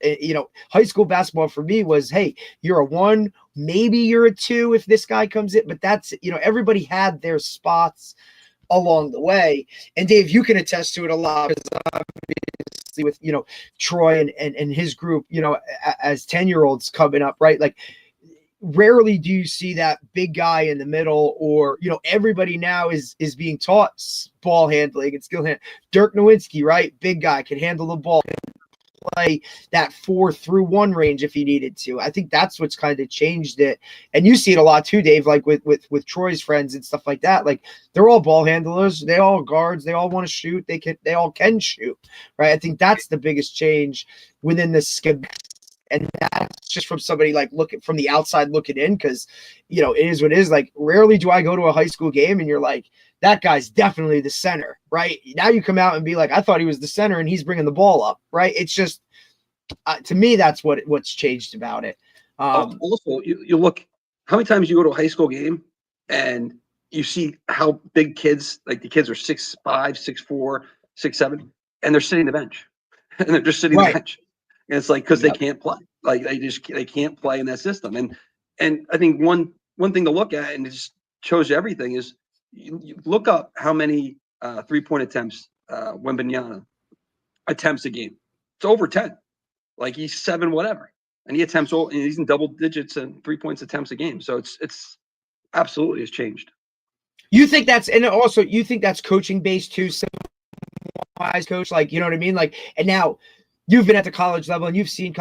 High school basketball for me was, hey, you're a 1, maybe you're a 2 if this guy comes in. But that's, everybody had their spots along the way. And Dave, you can attest to it a lot because obviously with, Troy and his group, as 10-year-olds coming up, right? Like rarely do you see that big guy in the middle, or, everybody now is being taught ball handling and skill hand. Dirk Nowitzki, right? Big guy, can handle the ball, play that 4-through-1 range if he needed to. I think that's what's kind of changed it. And you see it a lot too, Dave, like with Troy's friends and stuff like that. Like they're all ball handlers, they all guards, they all want to shoot, they all can shoot, right? I think that's the biggest change within the scheme. And that's just from somebody like looking from the outside looking in, because it is what it is. Like rarely do I go to a high school game and you're like, that guy's definitely the center, right? Now you come out and be like, I thought he was the center and he's bringing the ball up, right? It's just to me, that's what's changed about it. Also, you look, how many times you go to a high school game and you see how big kids, like the kids are 6'5", 6'4", 6'7", and they're sitting the bench, and they're just sitting the bench, and it's like because they can't play. Like they can't play in that system. And I think one thing to look at, and it just shows you everything, is you look up how many 3-point attempts Wembanyama attempts a game. It's over 10. Like he's 7 whatever, and he's in double digits and 3 points attempts a game. So it's absolutely has changed. You think that's, and also you think that's coaching based too, wise coach, like, you know what I mean? Like, and now you've been at the college level and you've seen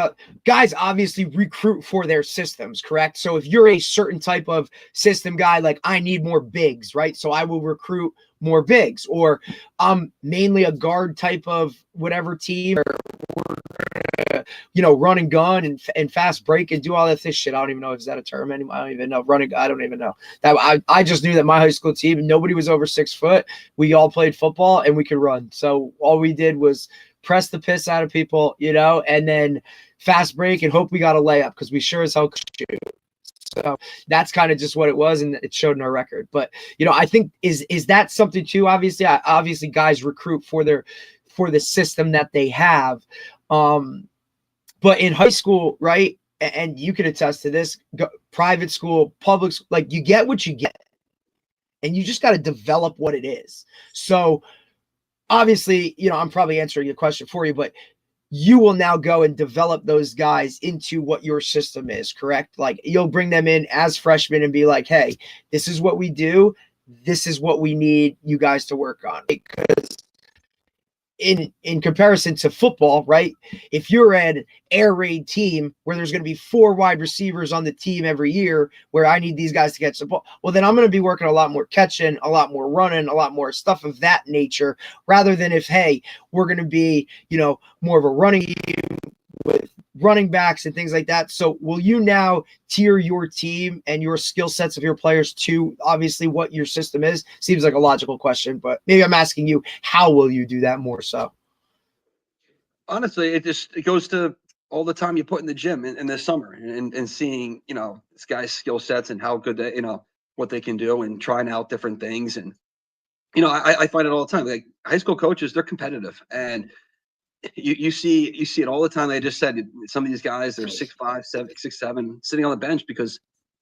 guys obviously recruit for their systems, correct? So if you're a certain type of system guy, like I need more bigs, right? So I will recruit more bigs, or I'm mainly a guard type of whatever team, or run and gun and fast break and do all that this shit. I don't even know, is that a term anymore? I don't even know. I don't even know. That I just knew that my high school team, nobody was over 6 foot. We all played football and we could run. So all we did was press the piss out of people, and then fast break and hope we got a layup, because we sure as hell could shoot. So that's kind of just what it was, and it showed in our record. But I think is that something too? Obviously guys recruit for the system that they have. But in high school, right, and you can attest to this, private school, public school, like you get what you get, and you just got to develop what it is. So obviously, I'm probably answering your question for you, but you will now go and develop those guys into what your system is, correct? Like you'll bring them in as freshmen and be like, hey, this is what we do. This is what we need you guys to work on. Because in comparison to football, right? If you're an air raid team where there's going to be 4 wide receivers on the team every year, where I need these guys to catch the ball, well, then I'm going to be working a lot more catching, a lot more running, a lot more stuff of that nature, rather than if, hey, we're going to be, more of a running team with running backs and things like that. So will you now tier your team and your skill sets of your players to obviously what your system is? Seems like a logical question, but maybe I'm asking you, how will you do that more so? Honestly, it goes to all the time you put in the gym in the summer, and seeing, this guy's skill sets and how good they, what they can do, and trying out different things. And, I find it all the time. Like high school coaches, they're competitive, and you see it all the time. They just said some of these guys, they're 6'5", 6'7", sitting on the bench because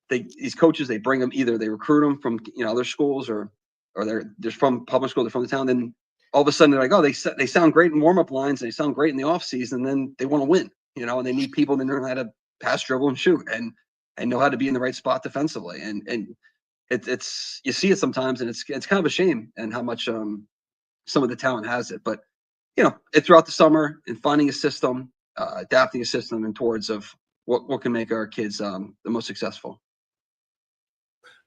these coaches, they bring them, either they recruit them from other schools, or they're from public school, they're from the town. Then all of a sudden they're like, oh, they sound great in warm-up lines, they sound great in the off season, and then they want to win, and they need people that know how to pass, dribble, and shoot, and know how to be in the right spot defensively. And it's you see it sometimes, and it's kind of a shame, and how much some of the talent has it. But it's throughout the summer, and finding a system, adapting a system, and towards of what can make our kids the most successful.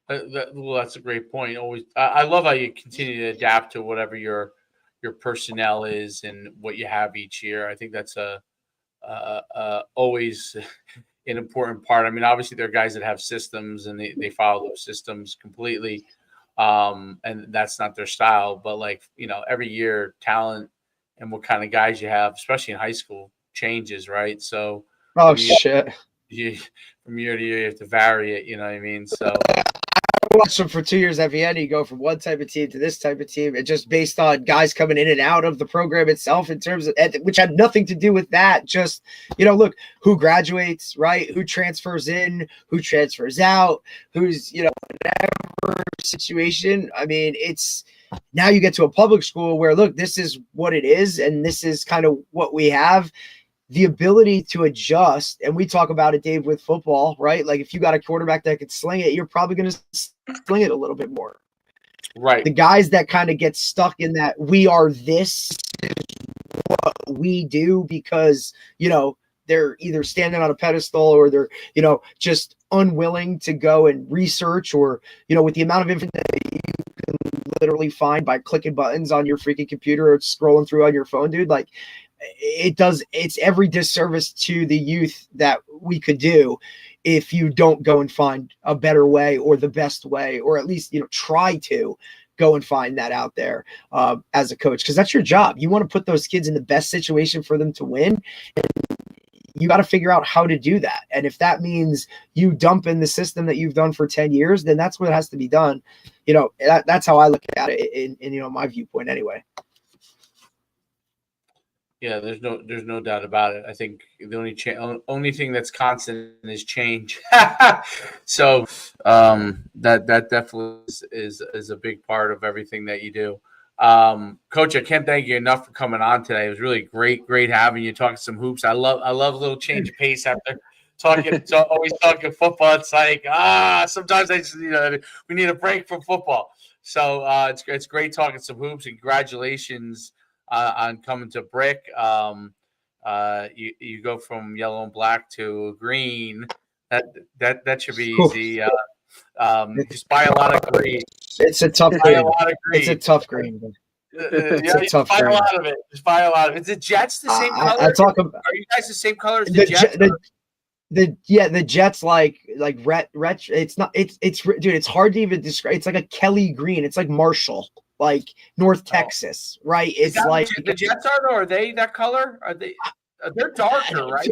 Well, that's a great point. Always, I love how you continue to adapt to whatever your personnel is and what you have each year. I think that's always an important part. I mean, obviously there are guys that have systems and they follow those systems completely, and that's not their style. But every year, talent and what kind of guys you have, especially in high school, changes, right? So from year to year, you have to vary it. You know what I mean? So I watched them for 2 years at Vienna. You go from one type of team to this type of team, and just based on guys coming in and out of the program itself, in terms of, which had nothing to do with that. Just, look, who graduates, right? Who transfers in, who transfers out, who's, whatever situation. I mean, it's now you get to a public school where, look, this is what it is, and this is kind of what we have. The ability to adjust, and we talk about it, Dave, with football, right? Like if you got a quarterback that could sling it, you're probably going to sling it a little bit more. Right. The guys that kind of get stuck in that we are this is what we do because, they're either standing on a pedestal or they're, just unwilling to go and research, or, with the amount of information that you can literally find by clicking buttons on your freaking computer or scrolling through on your phone, dude, like, it's every disservice to the youth that we could do if you don't go and find a better way or the best way, or at least, try to go and find that out there as a coach, because that's your job. You want to put those kids in the best situation for them to win, and you got to figure out how to do that. And if that means you dump in the system that you've done for 10 years, then that's what has to be done. That's how I look at it in my viewpoint anyway. Yeah, there's no doubt about it. I think the only thing that's constant is change. So that definitely is a big part of everything that you do. Coach, I can't thank you enough for coming on today. It was really great having you talking some hoops. I love a little change of pace after always talking football. It's like sometimes I just we need a break from football. So it's great talking some hoops, and congratulations on coming to Brick. You go from yellow and black to green. That should be easy. Just buy a lot of green. It's a tough Buy a green. lot of green. It's a tough green. Yeah, a tough buy a green. lot of it. Just buy a lot of it. Is the Jets the same color? I talk about Are you guys the same color as the Jets? The Jets like it's not it's dude, it's hard to even describe. It's like a Kelly green. It's like Marshall, like North Texas, right? It's like the Jets are they that color? Are they? They're darker, right?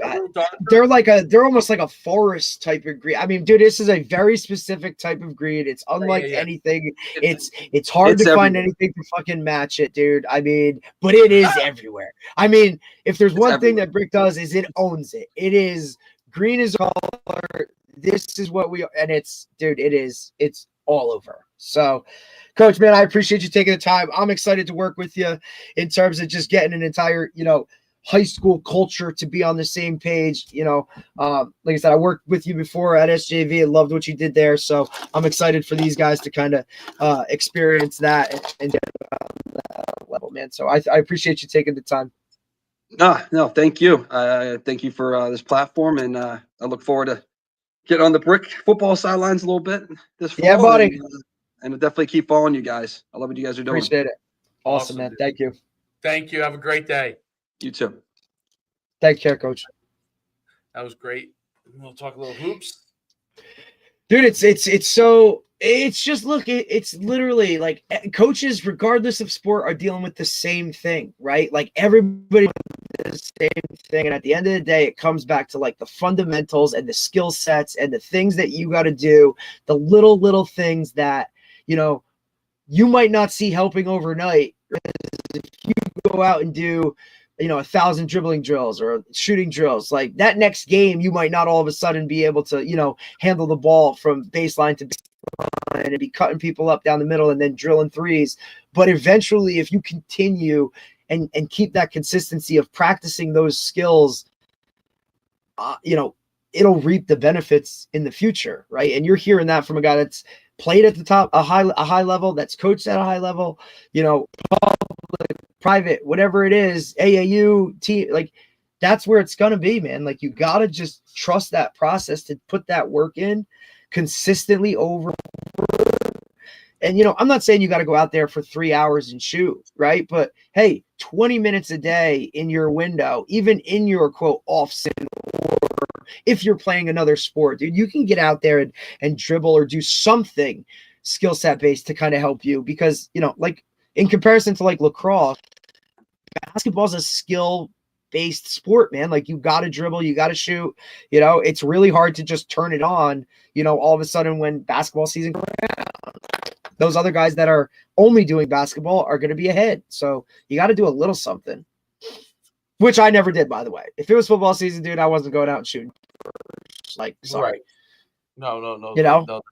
They're almost like a forest type of green. I mean, dude, this is a very specific type of green. It's unlike anything. It's hard to find anything to fucking match it, dude. I mean, but it is everywhere. I mean, if there's one thing that Brick does is it owns it. It is green is color. This is what we are, and it's all over. So, Coach, man, I appreciate you taking the time. I'm excited to work with you in terms of just getting an entire, high school culture to be on the same page. Like I said, I worked with you before at SJV and loved what you did there. So I'm excited for these guys to kind of experience that and get on that level, man. So I appreciate you taking the time. No, thank you. Thank you for this platform, and I look forward to getting on the Brick football sidelines a little bit this fall. Yeah, buddy. And I'll definitely keep following you guys. I love what you guys are doing. Appreciate it. Awesome, man. Thank you. Thank you. Have a great day. You too. Take care, Coach. That was great. We'll talk a little hoops. Dude, it's literally like coaches, regardless of sport, are dealing with the same thing, right? Like everybody does the same thing. And at the end of the day, it comes back to like the fundamentals and the skill sets and the things that you got to do, the little things that, you might not see helping overnight. If you go out and do 1,000 dribbling drills or shooting drills, like that next game, you might not all of a sudden be able to, handle the ball from baseline to baseline and be cutting people up down the middle and then drilling threes. But eventually, if you continue and keep that consistency of practicing those skills, it'll reap the benefits in the future, right? And you're hearing that from a guy that's played at the top, a high level, that's coached at a high level, public, private, whatever it is, AAU, team, like that's where it's going to be, man. Like you got to just trust that process to put that work in consistently over. And, I'm not saying you got to go out there for 3 hours and shoot, right? But hey, 20 minutes a day in your window, even in your quote off season, or if you're playing another sport, dude, you can get out there and dribble or do something skill set based to kind of help you because, like in comparison to like lacrosse, basketball is a skill based sport, man. Like you got to dribble, you got to shoot, it's really hard to just turn it on, all of a sudden when basketball season goes around. Those other guys that are only doing basketball are going to be ahead. So you got to do a little something, which I never did, by the way. If it was football season, dude, I wasn't going out and shooting. Like, sorry. Right. No. No.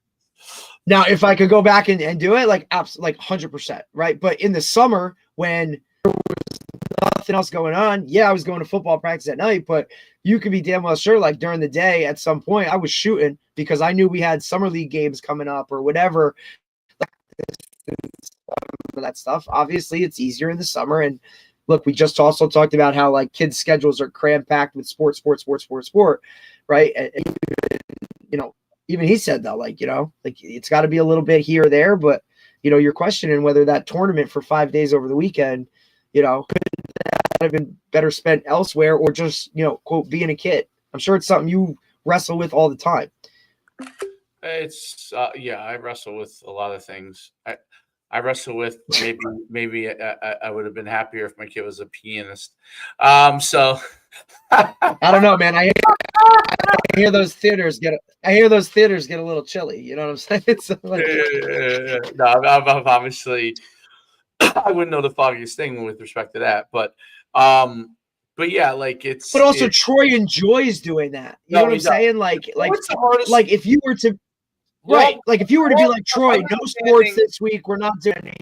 Now, if I could go back and do it, like 100%, right? But in the summer when there was nothing else going on, yeah, I was going to football practice at night, but you could be damn well sure, like during the day at some point, I was shooting because I knew we had summer league games coming up or whatever. That stuff. Obviously, it's easier in the summer. And look, we just also talked about how like kids' schedules are cram-packed with sport, right? And, even he said that, like it's got to be a little bit here or there, but you're questioning whether that tournament for 5 days over the weekend, could that have been better spent elsewhere or just, quote, being a kid. I'm sure it's something you wrestle with all the time. It's I wrestle with a lot of things. I wrestle with maybe I would have been happier if my kid was a pianist. So I don't know, man. I hear those theaters get a little chilly. You know what I'm saying? It's like, No, I'm obviously I wouldn't know the foggiest thing with respect to that, but But yeah, like But also Troy enjoys doing that. You know what I'm saying? Like what's the hardest? like if you were to right, like if you were to be like Troy, no sports this week, we're not doing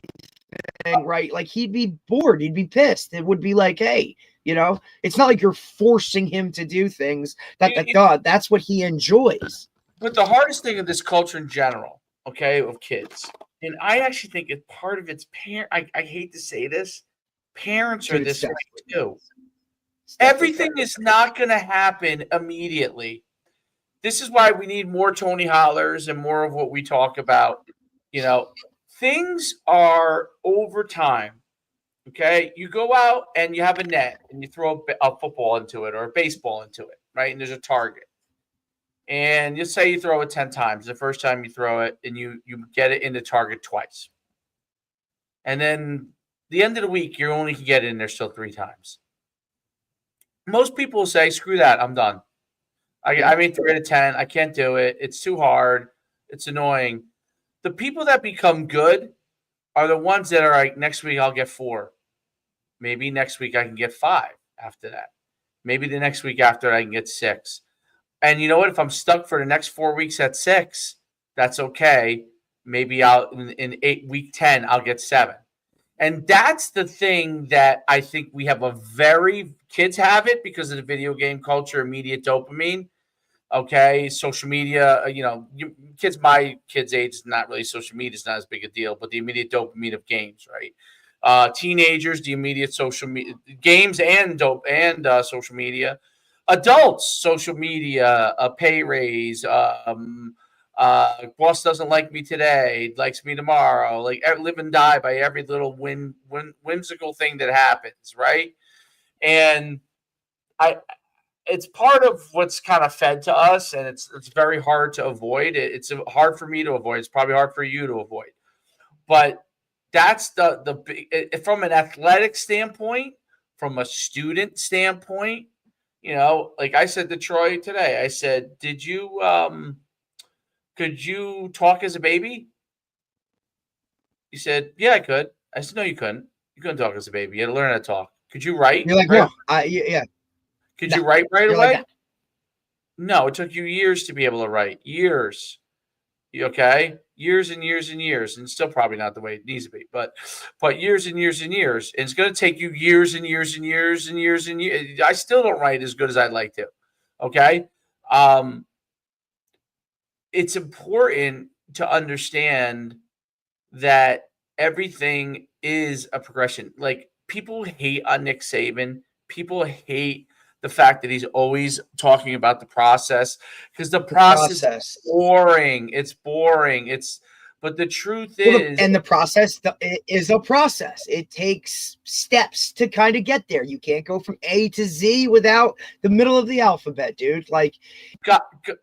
anything, right? Like he'd be bored, he'd be pissed. It would be like, hey, you know, it's not like you're forcing him to do things that's what he enjoys. But the hardest thing of this culture in general, okay, of kids, and I actually think it's part of its parent. I hate to say this, parents are this way too. Everything is not going to happen immediately. This is why we need more Tony Hollers and more of what we talk about. You know, things are over time. Okay, you go out and you have a net and you throw a football into it or a baseball into it, right? And there's a target. And let's say you throw it 10 times. The first time you throw it and you get it in the target twice. And then the end of the week, you only can get it in there still 3 times. Most people will say, screw that, I'm done. I made 3 out of 10. I can't do it. It's too hard. It's annoying. The people that become good are the ones that are like, next week I'll get 4. Maybe next week I can get 5 after that. Maybe the next week after I can get 6. And you know what? If I'm stuck for the next 4 weeks at 6, that's okay. Maybe I'll in week 10, I'll get 7. And that's the thing that I think we have kids have it because of the video game culture, immediate dopamine. Okay, social media, my kids' age is not really social media, is not as big a deal, but the immediate dopamine of games, right? Teenagers, the immediate social media games and social media. Adults, social media, a pay raise, boss doesn't like me today, likes me tomorrow, like live and die by every little whimsical thing that happens, right? And it's part of what's kind of fed to us, and it's very hard to avoid. It's hard for me to avoid. It's probably hard for you to avoid. But that's the from an athletic standpoint, from a student standpoint, like I said to Troy today, I said, could you talk as a baby? He said, yeah, I could. I said, no, you couldn't. You couldn't talk as a baby. You had to learn how to talk. Could you write? You're like, no, yeah. Could you write right away? Like No, it took you years to be able to write. Years. Okay? Years and years and years. And still probably not the way it needs to be. But years and years and years. And it's going to take you years and years and years and years and years. I still don't write as good as I'd like to. Okay? It's important to understand that everything is a progression. Like, people hate on Nick Saban. People hate the fact that he's always talking about the process, because the process is boring. It's boring. But the truth is, and the process is a process. It takes steps to kind of get there. You can't go from A to Z without the middle of the alphabet, dude. Like,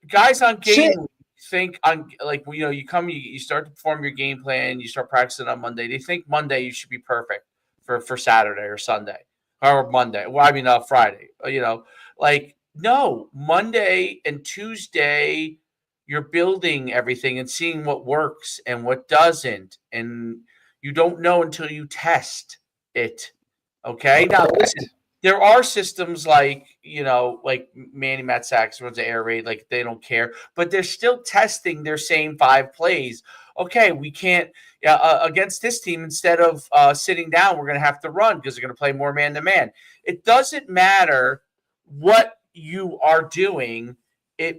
guys on game think on, like, you start to form your game plan, you start practicing on Monday. They think Monday you should be perfect for Saturday or Sunday or Monday. Well, I mean Friday. Like, no, Monday and Tuesday you're building everything and seeing what works and what doesn't, and you don't know until you test it. Okay, now listen. There are systems like Manny Matsakis runs the air raid, like they don't care, but they're still testing their same 5 plays. Okay, we can't against this team, instead of sitting down, we're going to have to run because they're going to play more man-to-man. It doesn't matter what you are doing.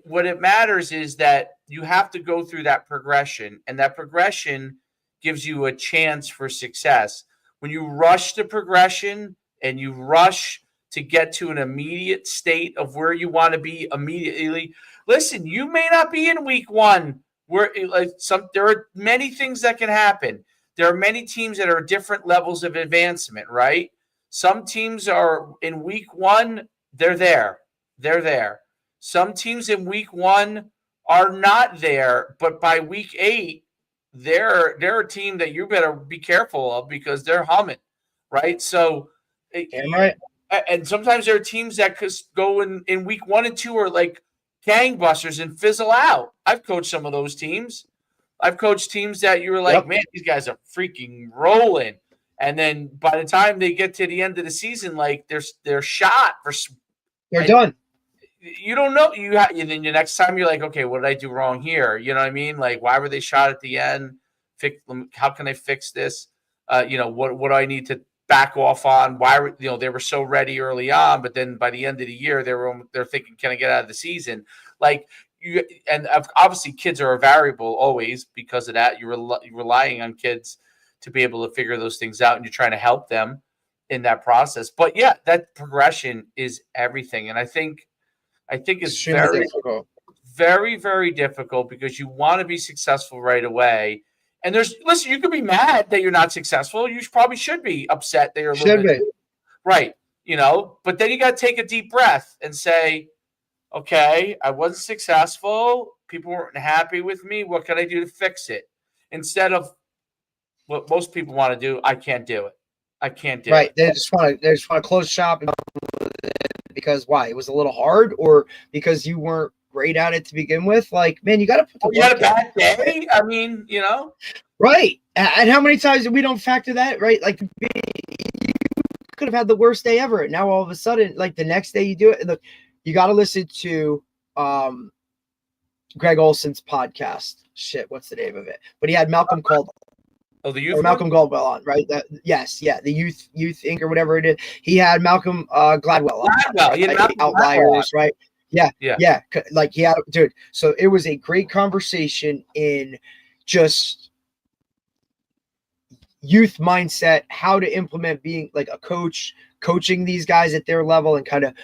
What it matters is that you have to go through that progression, and that progression gives you a chance for success. When you rush the progression and you rush to get to an immediate state of where you want to be immediately, listen, you may not be in week 1 where there are many things that can happen. There are many teams that are different levels of advancement, right? Some teams are in week 1, they're there. Some teams in week 1 are not there, but by week 8, they're a team that you better be careful of because they're humming, right? So, right. And sometimes there are teams that could go in week 1 and 2 are like gangbusters and fizzle out. I've coached some of those teams. I've coached teams that you were like, man, these guys are freaking rolling. And then by the time they get to the end of the season, like they're shot for. They're done. You don't know. And then the next time you're like, okay, what did I do wrong here? You know what I mean? Like, why were they shot at the end? How can I fix this? What do I need to back off on? Why they were so ready early on, but then by the end of the year they're thinking, can I get out of the season? Like and obviously kids are a variable always because of that. You're relying on kids to be able to figure those things out, and you're trying to help them in that process. But yeah, that progression is everything, and I think it's very difficult. Very, very difficult because you want to be successful right away. And listen, you could be mad that you're not successful. You probably should be upset that you're a little bit. Right. But then you got to take a deep breath and say, okay, I wasn't successful. People weren't happy with me. What can I do to fix it? Instead of what most people want to do, I can't do it. I can't do it. Right. They just want to close shop because why? It was a little hard, or because you weren't great at it to begin with. Like, man, you got to put the you had a bad day. I mean, right. And how many times we don't factor that, right? Like, you could have had the worst day ever. And now all of a sudden, like the next day you do it. Look, you got to listen to Greg Olson's podcast. Shit, what's the name of it? But he had Malcolm Caldwell. Oh, the youth. Malcolm Gladwell on, right? The youth Inc. or whatever it is. He had Malcolm Gladwell on. Outliers, right? Yeah. Like he had, dude. So it was a great conversation in just youth mindset, how to implement being like a coach, coaching these guys at their level, and kind of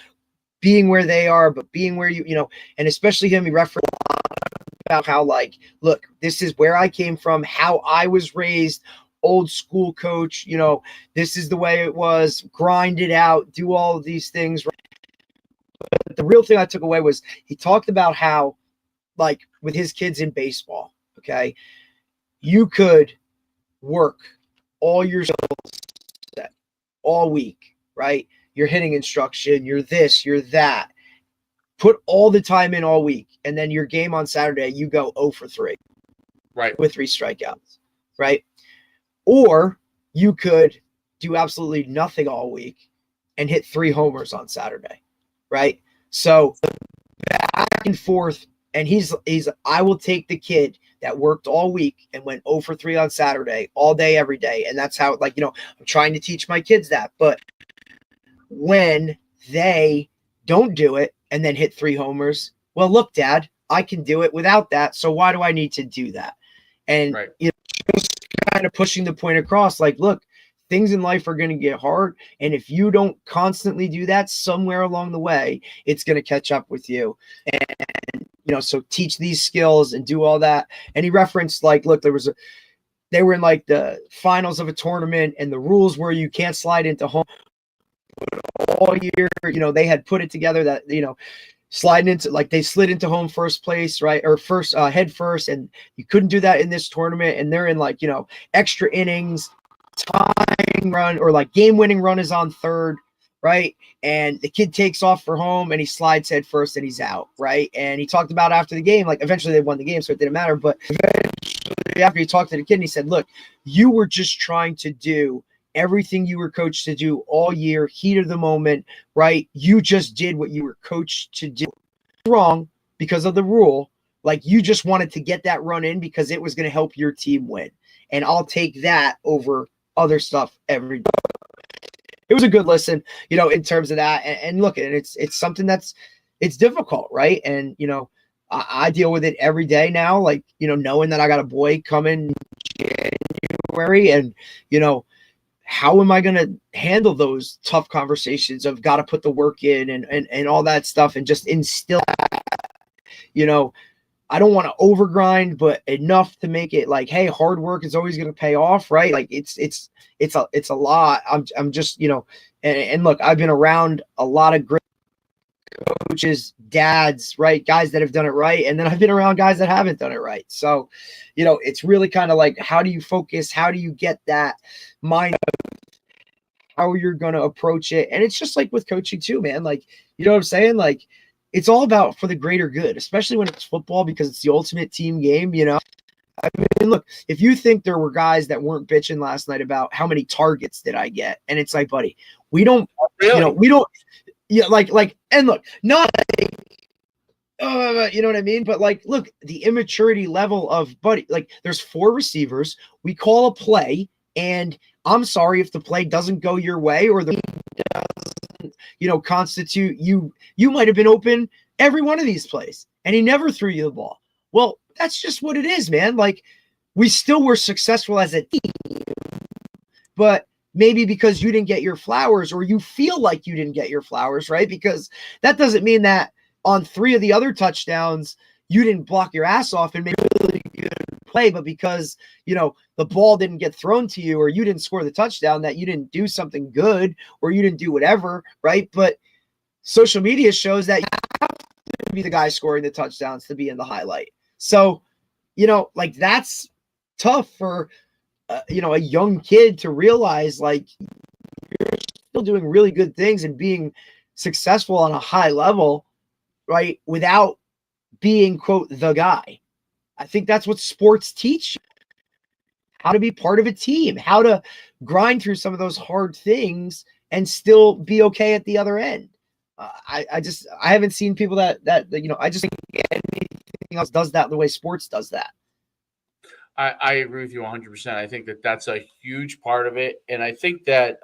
being where they are, but being where and especially him. He referenced about how, like, look, this is where I came from, how I was raised, old school coach, this is the way it was, grind it out, do all of these things. But the real thing I took away was he talked about how, like, with his kids in baseball, okay, you could work all your set all week, right? Your hitting instruction, you're this, you're that. Put all the time in all week, and then your game on Saturday, you go 0 for 3. Right. With 3 strikeouts, right? Or you could do absolutely nothing all week and hit 3 homers on Saturday, right? So back and forth, and he's I will take the kid that worked all week and went 0 for 3 on Saturday, all day, every day. And that's how, like, I'm trying to teach my kids that. But when they don't do it and then hit 3 homers, well, look, Dad, I can do it without that. So why do I need to do that? And just kind of pushing the point across, like, look, things in life are going to get hard. And if you don't constantly do that, somewhere along the way, it's going to catch up with you. And, so teach these skills and do all that. And he referenced, like, look, they were in like the finals of a tournament, and the rules were you can't slide into home all year. They had put it together that, sliding into, like, they slid into home first place, right? Or first head first. And you couldn't do that in this tournament. And they're in, like, extra innings, tying run, or like game winning run is on third, right? And the kid takes off for home and he slides head first and he's out, right? And he talked about after the game, like, eventually they won the game, so it didn't matter. But eventually, after he talked to the kid, and he said, look, you were just trying to do everything you were coached to do all year, heat of the moment, right? You just did what you were coached to do. Wrong because of the rule. Like, you just wanted to get that run in because it was going to help your team win. And I'll take that over other stuff every day. It was a good listen, in terms of that. And look, and it's something it's difficult, right? And, I deal with it every day now, like, knowing that I got a boy coming January, and, how am I going to handle those tough conversations of got to put the work in and all that stuff, and just instill that, I don't want to overgrind, but enough to make it like, hey, hard work is always going to pay off, right? Like, it's a lot. I'm just, and look, I've been around a lot of great coaches, dads, right? Guys that have done it right. And then I've been around guys that haven't done it right. So, it's really kind of like, how do you focus? How do you get that mind of how you're going to approach it? And it's just like with coaching too, man. Like, you know what I'm saying? Like, it's all about for the greater good, especially when it's football, because it's the ultimate team game, I mean, look, if you think there were guys that weren't bitching last night about how many targets did I get, and it's like, buddy, we don't, Really? we don't, yeah, and look, not, you know what I mean? But like, look, the immaturity level of buddy, like, there's 4 receivers. We call a play, and I'm sorry if the play doesn't go your way or the doesn't, constitute you. You might have been open every one of these plays, and he never threw you the ball. Well, that's just what it is, man. Like, we still were successful as a team, but maybe because you didn't get your flowers, or you feel like you didn't get your flowers, right? Because that doesn't mean that on 3 of the other touchdowns, you didn't block your ass off and make a really good play, but because, the ball didn't get thrown to you, or you didn't score the touchdown, that you didn't do something good, or you didn't do whatever, right? But social media shows that you have to be the guy scoring the touchdowns to be in the highlight. So, like, that's tough for, a young kid to realize, like, you're still doing really good things and being successful on a high level, right, without being, quote, the guy. I think that's what sports teach you. How to be part of a team, how to grind through some of those hard things and still be okay at the other end. I haven't seen people that I just think anything else does that the way sports does that. I agree with you 100%. I think that that's a huge part of it. And I think that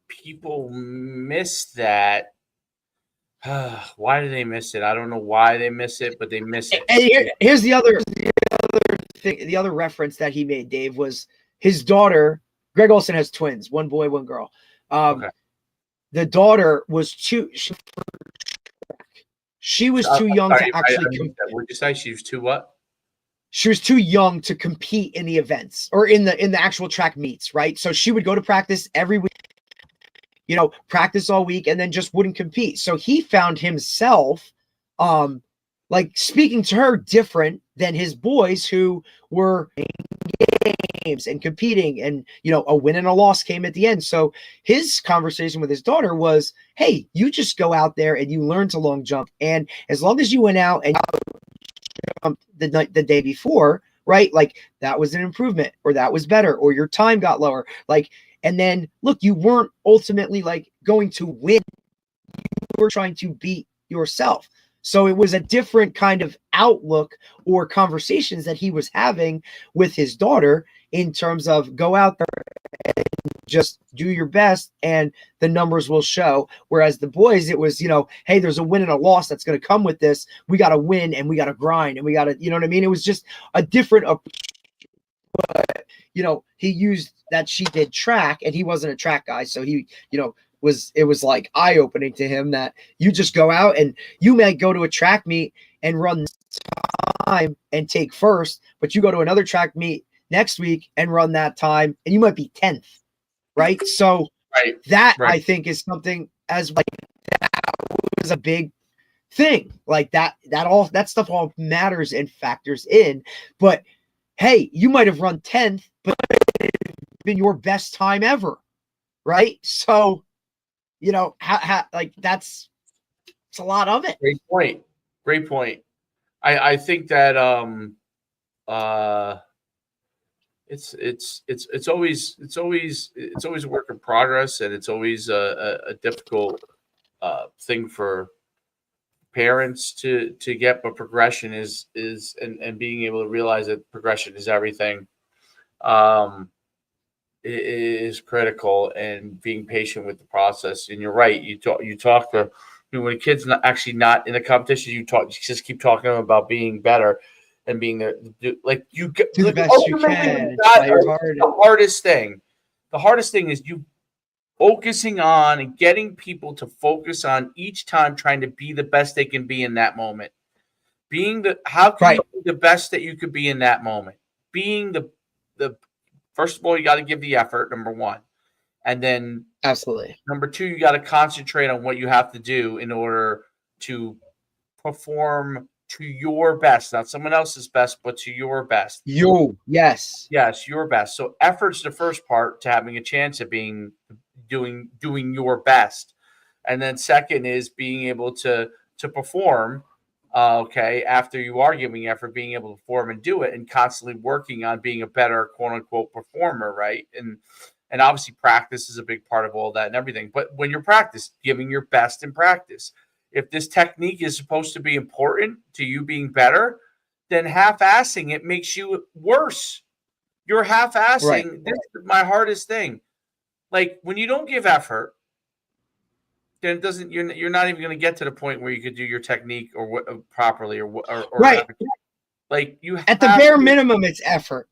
people miss that. Why do they miss it? I don't know why they miss it, but they miss it. And here's the other thing. The other reference that he made, Dave, was his daughter. Greg Olsen has twins, one boy, one girl. Okay. The daughter was she was too young to actually compete. What did you say? She was too what? She was too young to compete in the events or in the actual track meets, right? So she would go to practice every week, practice all week, and then just wouldn't compete. So he found himself like speaking to her different than his boys who were in games and competing, and a win and a loss came at the end. So his conversation with his daughter was, hey, you just go out there and you learn to long jump, and as long as you went out and the day before, right, like, that was an improvement, or that was better, or your time got lower, like, and then look, you weren't ultimately like going to win, you were trying to beat yourself. So it was a different kind of outlook or conversations that he was having with his daughter in terms of go out there and just do your best and the numbers will show. Whereas the boys, it was, hey, there's a win and a loss that's going to come with this. We got to win and we got to grind and we got to, you know what I mean? It was just a different approach. But, he used that she did track and he wasn't a track guy. So he, it was like eye-opening to him that you just go out and you may go to a track meet and run time and take first, but you go to another track meet next week and run that time and you might be 10th, right? So that I think is something as like that was a big thing, like that stuff all matters and factors in. But hey, you might have run 10th, but it's been your best time ever, right? So how like it's a lot of it. Great point. I think that it's always a work in progress, and it's always a difficult thing for parents to get, but progression is and being able to realize that progression is everything is critical, and being patient with the process. And you're right. You talk to when a kid's not in the competition, you just keep talking to them about being better and being there. Like you do the best you can. The hardest thing. The hardest thing is you focusing on and getting people to focus on each time trying to be the best they can be in that moment. How can you be the best that you could be in that moment? Being the first of all, you got to give the effort, number one. And then absolutely. Number two, you got to concentrate on what you have to do in order to perform to your best, not someone else's best, but to your best. Yes, your best. So effort's the first part to having a chance at doing your best. And then second is being able to perform Okay, after you are giving effort, being able to perform and do it, and constantly working on being a better quote unquote performer, right? And obviously practice is a big part of all that and everything. But when you're practice, giving your best in practice. If this technique is supposed to be important to you being better, then half-assing it makes you worse. You're half-assing. Right. This is my hardest thing. Like when you don't give effort, then it doesn't. You're not even going to get to the point where you could do your technique or properly or Right. whatever. Like you At the bare minimum, it's effort.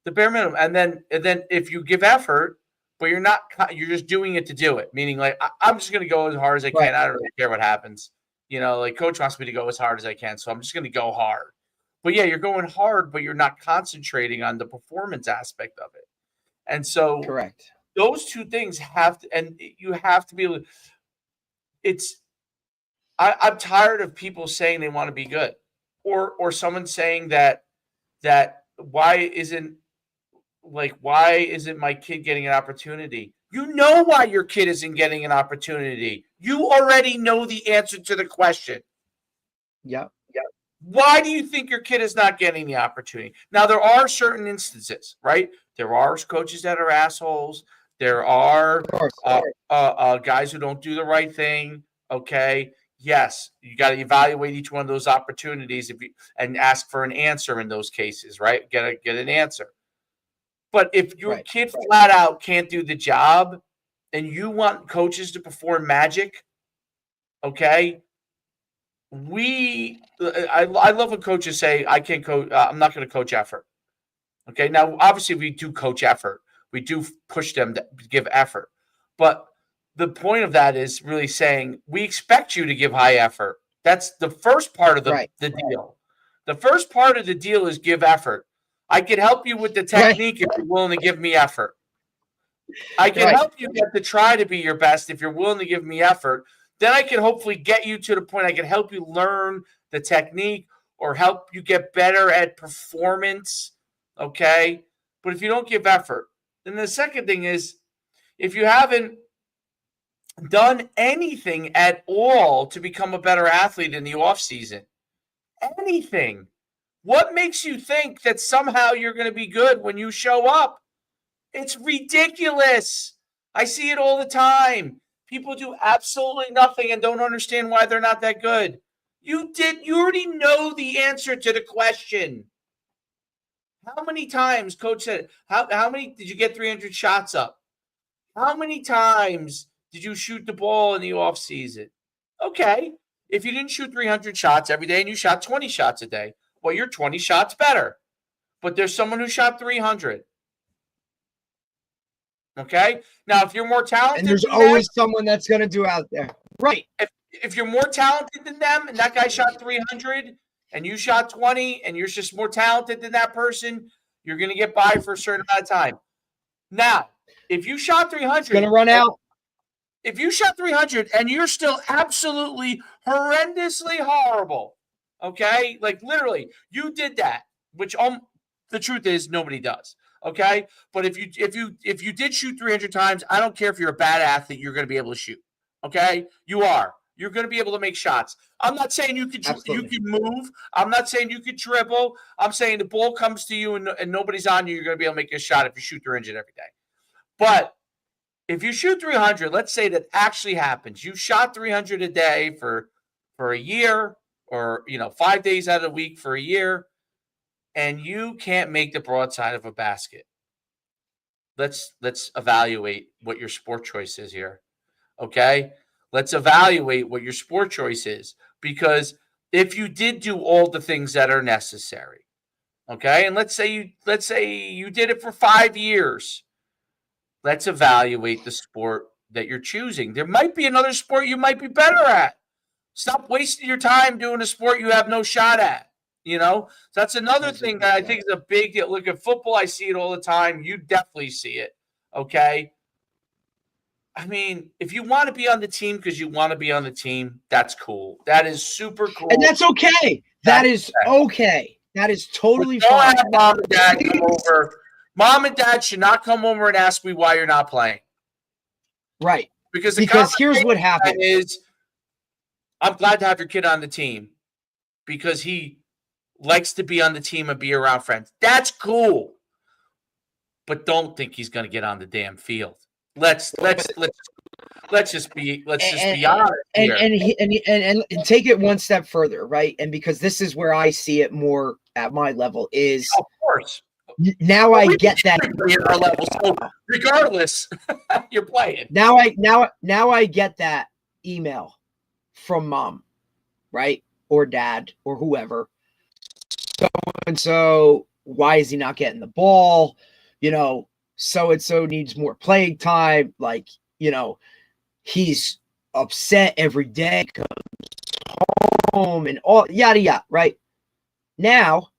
The bare minimum, and then if you give effort, but you're just doing it to do it. Meaning, like I'm just going to go as hard as I can. Right. I don't really care what happens. Like coach wants me to go as hard as I can, so I'm just going to go hard. But yeah, you're going hard, but you're not concentrating on the performance aspect of it. And so, Correct. Those two things have to, and you have to be able to. I'm tired of people saying they want to be good, or someone saying that why isn't my kid getting an opportunity? You know why your kid isn't getting an opportunity. You already know the answer to the question. Yep. Why do you think your kid is not getting the opportunity? Now, there are certain instances, right? There are coaches that are assholes. There are guys who don't do the right thing. Okay. Yes, you got to evaluate each one of those opportunities and ask for an answer in those cases, right? Get an answer. But if your kid flat out can't do the job and you want coaches to perform magic, okay, I love when coaches say, I can't coach, I'm not going to coach effort. Okay, now, obviously, we do coach effort. We do push them to give effort. But the point of that is really saying, we expect you to give high effort. That's the first part of the deal. The first part of the deal is give effort. I can help you with the technique if you're willing to give me effort. I can help you get to try to be your best if you're willing to give me effort. Then I can hopefully get you to the point I can help you learn the technique or help you get better at performance, okay? But if you don't give effort, then the second thing is if you haven't done anything at all to become a better athlete in the offseason, anything, what makes you think that somehow you're going to be good when you show up? It's ridiculous. I see it all the time. People do absolutely nothing and don't understand why they're not that good. You already know the answer to the question. How many times, coach said, how many did you get 300 shots up? How many times did you shoot the ball in the offseason? Okay. If you didn't shoot 300 shots every day and you shot 20 shots a day, well, you're 20 shots better. But there's someone who shot 300. Okay. Now, if you're more talented, and there's always someone that's going to do out there. Right. If you're more talented than them and that guy shot 300 and you shot 20 and you're just more talented than that person, you're going to get by for a certain amount of time. Now, if you shot 300, it's going to run out. If you shot 300 and you're still absolutely horrendously horrible, okay? Like literally, you did that, which the truth is nobody does. Okay, but if you did shoot 300 times, I don't care if you're a bad athlete, you're going to be able to shoot. Okay, you are. You're going to be able to make shots. I'm not saying you could move. I'm not saying you could dribble. I'm saying the ball comes to you and nobody's on you. You're going to be able to make a shot if you shoot 300 every day. But if you shoot 300, let's say that actually happens. You shot 300 a day for a year, or 5 days out of the week for a year. And you can't make the broadside of a basket. Let's evaluate what your sport choice is here. Okay? Let's evaluate what your sport choice is. Because if you did do all the things that are necessary, okay, and let's say you did it for 5 years, let's evaluate the sport that you're choosing. There might be another sport you might be better at. Stop wasting your time doing a sport you have no shot at. So that's another thing that I think is a big deal. Look at football. I see it all the time. You definitely see it. Okay. I mean, if you want to be on the team because you want to be on the team, that's cool. That is super cool. And that's okay. That is okay. That is totally fine. Don't have mom and dad come over. Mom and dad should not come over and ask me why you're not playing. Right. Because here's what happened is I'm glad to have your kid on the team. because he likes to be on the team and be around friends. That's cool. But don't think he's going to get on the damn field. Let's just be honest here. And take it one step further, right? And because this is where I see it more at my level is, of course. Now I get that at our level, so regardless, you're playing. Now I get that email from mom, right? Or dad or whoever. So and so, why is he not getting the ball? So and so needs more playing time. Like, he's upset every day, comes home and all yada yada, right? Now,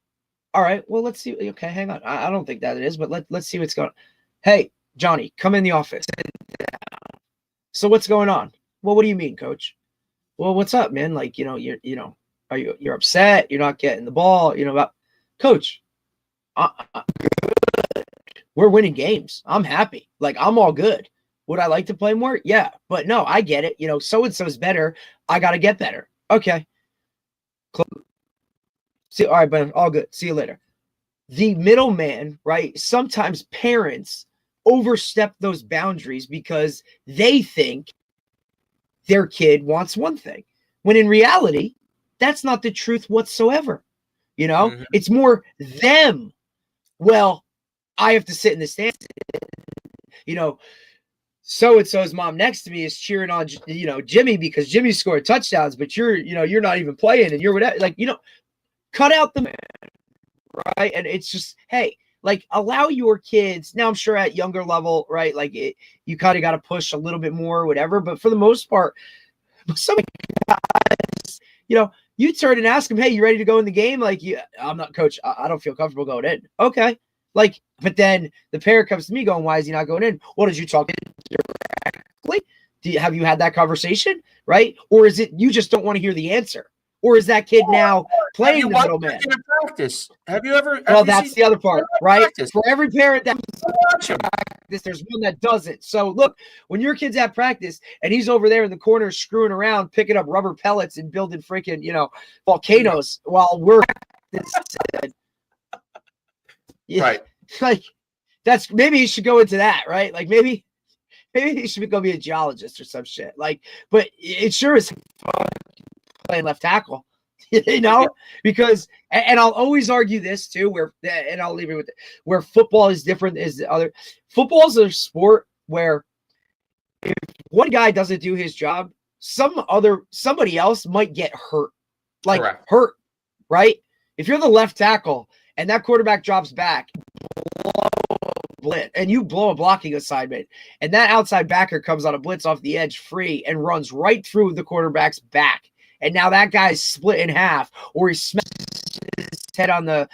all right, well, let's see. Okay, hang on. I don't think that it is, but let's see what's going on. Hey, Johnny, come in the office. So what's going on? Well, what do you mean, coach? Well, what's up, man? Like, you're upset, you're not getting the ball, about coach. We're winning games. I'm happy. Like, I'm all good. Would I like to play more? Yeah, but no, I get it. So-and-so's better. I got to get better. Okay. See, all right, but all good. See you later. The middleman, right? Sometimes parents overstep those boundaries because they think their kid wants one thing, when in reality, that's not the truth whatsoever. It's more them. Well, I have to sit in the stands. So-and-so's mom next to me is cheering on, Jimmy because Jimmy scored touchdowns, but you're not even playing and you're whatever. Like, cut out the man, right? And it's just, hey, like, allow your kids. Now, I'm sure at younger level, right? Like, you kind of got to push a little bit more or whatever. But for the most part, some guys, you turn and ask them, hey, you ready to go in the game? Like, I'm not, coach. I don't feel comfortable going in. Okay. Like, but then the parent comes to me going, why is he not going in? What did you talk directly? Have you had that conversation? Right? Or is it you just don't want to hear the answer? Or is that kid now playing the middleman? Practice? Have you ever? Well, that's the other part, right? Practice? For every parent that practice, there's one that doesn't. So look, when your kid's at practice and he's over there in the corner screwing around, picking up rubber pellets and building freaking, volcanoes while we're right. Like, that's maybe he should go into that, right? Like maybe he should go be a geologist or some shit. Like, but it sure is fun playing left tackle, because, and I'll always argue this too, and I'll leave it with it, where football is different is the other. Football is a sport where if one guy doesn't do his job, somebody else might get hurt, like Correct. Hurt, right? If you're the left tackle and that quarterback drops back, blitz, and you blow a blocking assignment, and that outside backer comes on a blitz off the edge free and runs right through the quarterback's back. And now that guy's split in half, or he smashes his head on the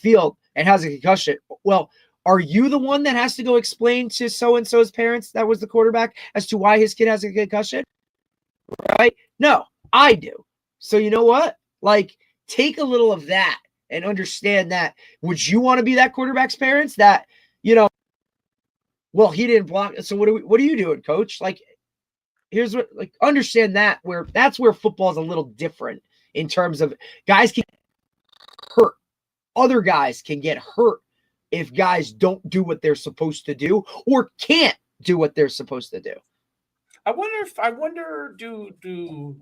field and has a concussion. Well, are you the one that has to go explain to so-and-so's parents that was the quarterback as to why his kid has a concussion? Right? No, I do. So you know what? Like, take a little of that and understand that. Would you want to be that quarterback's parents that, well, he didn't block. So what are you doing, coach? Like, here's what, like, understand that's where football is a little different in terms of guys can get hurt. Other guys can get hurt if guys don't do what they're supposed to do or can't do what they're supposed to do. I wonder do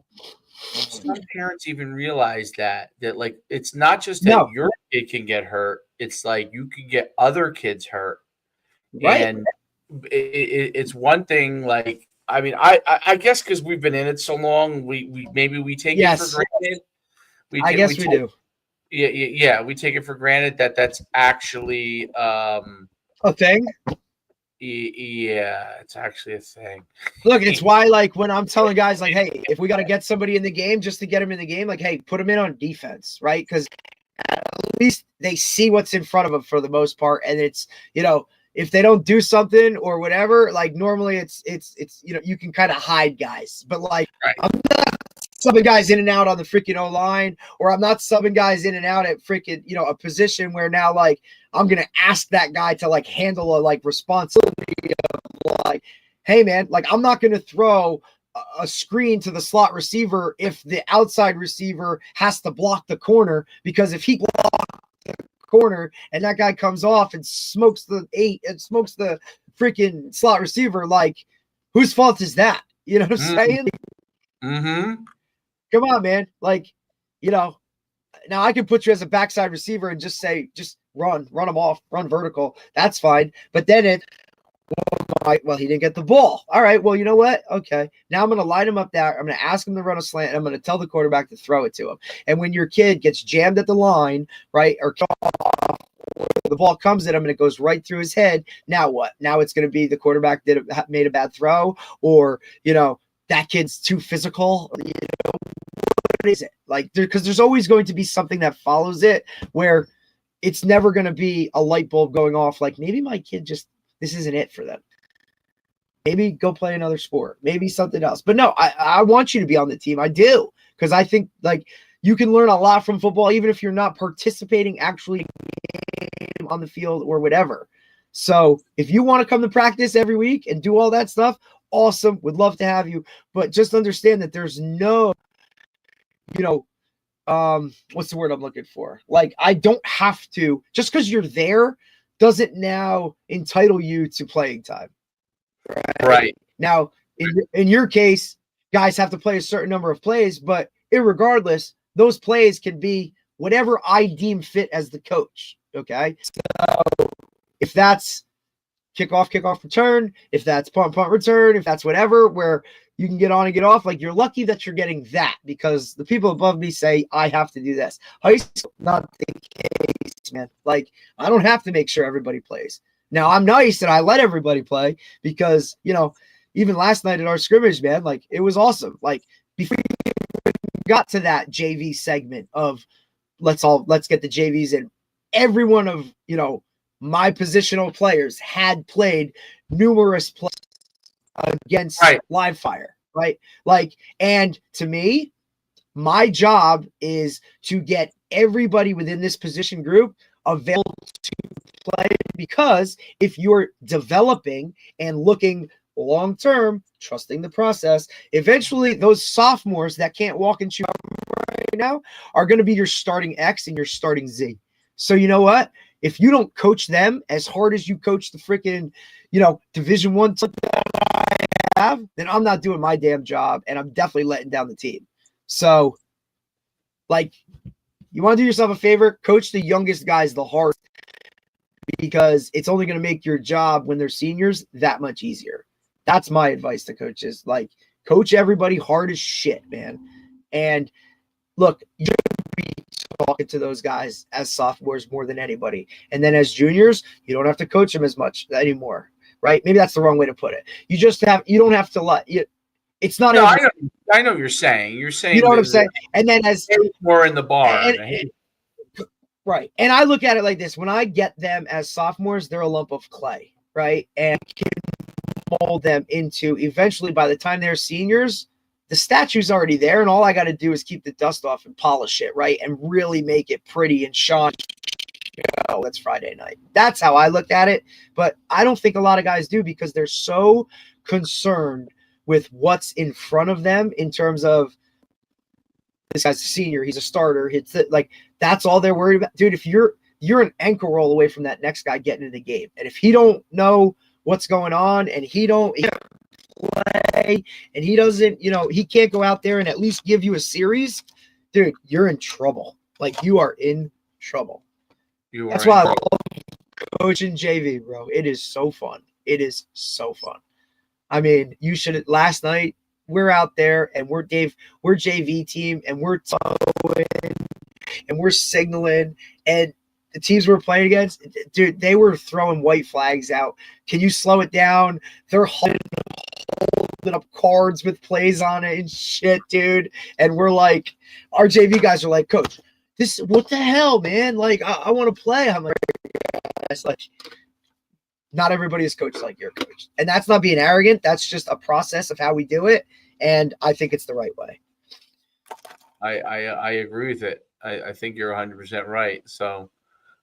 some parents even realize that like, it's not just that your kid can get hurt, it's like you can get other kids hurt. Right. And it's one thing, like, I mean, I guess because we've been in it so long, we take it for granted. I guess we do. Yeah, we take it for granted that that's actually a thing. Yeah, it's actually a thing. Look, it's why, like, when I'm telling guys, like, hey, if we got to get somebody in the game just to get them in the game, like, hey, put them in on defense, right? Because at least they see what's in front of them for the most part, and it's, if they don't do something or whatever, like, normally it's you can kind of hide guys, but like, right. I'm not subbing guys in and out on the freaking O-line, or I'm not subbing guys in and out at freaking, a position where now, like, I'm going to ask that guy to, like, handle a, like, responsibility of, like, hey, man, like, I'm not going to throw a screen to the slot receiver if the outside receiver has to block the corner, because if he blocks the corner and that guy comes off and smokes the freaking slot receiver, like, whose fault is that? You know what I'm saying? Mm-hmm. Come on, man. Like, now I can put you as a backside receiver and just say, just run them off, run vertical. That's fine. But then well, he didn't get the ball. All right. Well, you know what? Okay. Now I'm going to line him up there. I'm going to ask him to run a slant. And I'm going to tell the quarterback to throw it to him. And when your kid gets jammed at the line, right, or the ball comes at him and it goes right through his head, now what? Now it's going to be the quarterback made a bad throw, or, that kid's too physical. What is it? Like, because there's always going to be something that follows it, where it's never going to be a light bulb going off. Like, maybe my kid this isn't it for them. Maybe go play another sport, maybe something else. But no, I want you to be on the team. I do, because I think, like, you can learn a lot from football, even if you're not participating actually on the field or whatever. So if you want to come to practice every week and do all that stuff, awesome. Would love to have you. But just understand that there's no, what's the word I'm looking for? Like, I don't have to, just because you're there doesn't now entitle you to playing time. Right. Now, in your case, guys have to play a certain number of plays, but irregardless, those plays can be whatever I deem fit as the coach. Okay. So if that's kickoff, return, if that's punt, return, if that's whatever, where you can get on and get off, like, you're lucky that you're getting that, because the people above me say I have to do this. High school, not the case, man. Like, I don't have to make sure everybody plays. Now, I'm nice and I let everybody play, because, even last night at our scrimmage, man, like, it was awesome. Like, before we got to that JV segment of let's get the JVs in, every one of, my positional players had played numerous plays against live fire, right? Like, and to me, my job is to get everybody within this position group available to play, because if you're developing and looking long term, trusting the process, eventually those sophomores that can't walk and chew right now are going to be your starting X and your starting Z. So you know what? If you don't coach them as hard as you coach the freaking, Division I that I have, then I'm not doing my damn job, and I'm definitely letting down the team. So, like, you want to do yourself a favor, coach the youngest guys the hardest, because it's only going to make your job when they're seniors that much easier. That's my advice to coaches. Like, coach everybody hard as shit, man. And look, you're going to be talking to those guys as sophomores more than anybody. And then as juniors, you don't have to coach them as much anymore, right? Maybe that's the wrong way to put it. You don't have to let you. It's not. No, I know what you're saying. You're saying, you know what I'm saying. And then as more in the bar, right. And I look at it like this: when I get them as sophomores, they're a lump of clay, right? And can mold them into, eventually, by the time they're seniors, the statue's already there, and all I got to do is keep the dust off and polish it, right? And really make it pretty and shiny. That's Friday night. That's how I looked at it. But I don't think a lot of guys do, because they're so concerned with what's in front of them in terms of, this guy's a senior, he's a starter. It's like, that's all they're worried about. Dude, if you're an ankle roll away from that next guy getting in the game. And if he don't know what's going on, and he play, and he doesn't, he can't go out there and at least give you a series, dude, you're in trouble. Like, you are in trouble. That's why I love coaching JV, bro. It is so fun. It is so fun. I mean, last night, we're out there and we're JV team, and we're towing and we're signaling, and the teams we're playing against, dude, they were throwing white flags out. Can you slow it down? They're holding up cards with plays on it and shit, dude. And we're like, our JV guys are like, coach, what the hell, man? Like, I want to play. I'm like, it's like, not everybody is coached like your coach. And that's not being arrogant. That's just a process of how we do it. And I think it's the right way. I agree with it. I think you're 100% right. So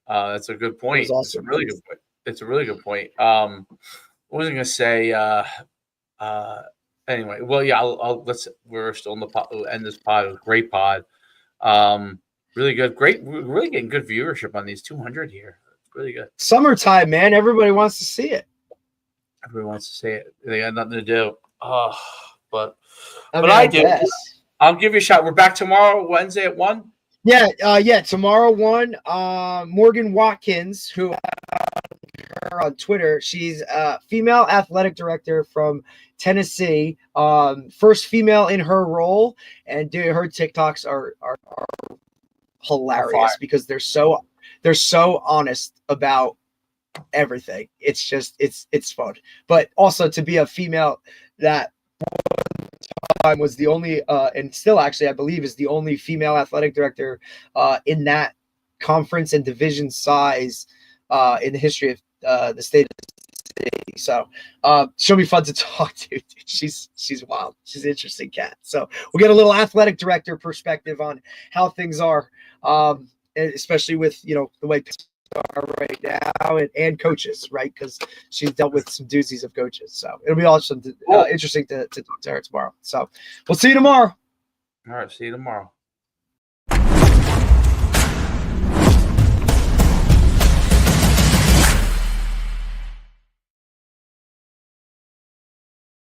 that's a good point. Awesome. It's a really good point. It's a really good point. What was I going to say? Anyway, well, yeah, we're still in the pod. We'll end this pod. It was a great pod. Really good. Great. We're really getting good viewership on these 200 here. It's really good. Summertime, man. Everybody wants to see it. Everybody wants to say it. They got nothing to do. But I do. guess. I'll give you a shot. We're back tomorrow, Wednesday at 1. Yeah. Tomorrow 1. Morgan Watkins, who her on Twitter. She's a female athletic director from Tennessee. First female in her role, and her TikToks are hilarious because they're so honest about everything. It's just it's fun. But also to be a female that time was the only and still actually I believe is the only female athletic director in that conference and division size in the history of the state of the city. So she'll be fun to talk to. Dude. She's wild. She's an interesting cat. So we'll get a little athletic director perspective on how things are, especially with the way are right now and coaches, right? Because she's dealt with some doozies of coaches. So it'll be awesome, interesting to talk to her tomorrow. So we'll see you tomorrow. All right, see you tomorrow.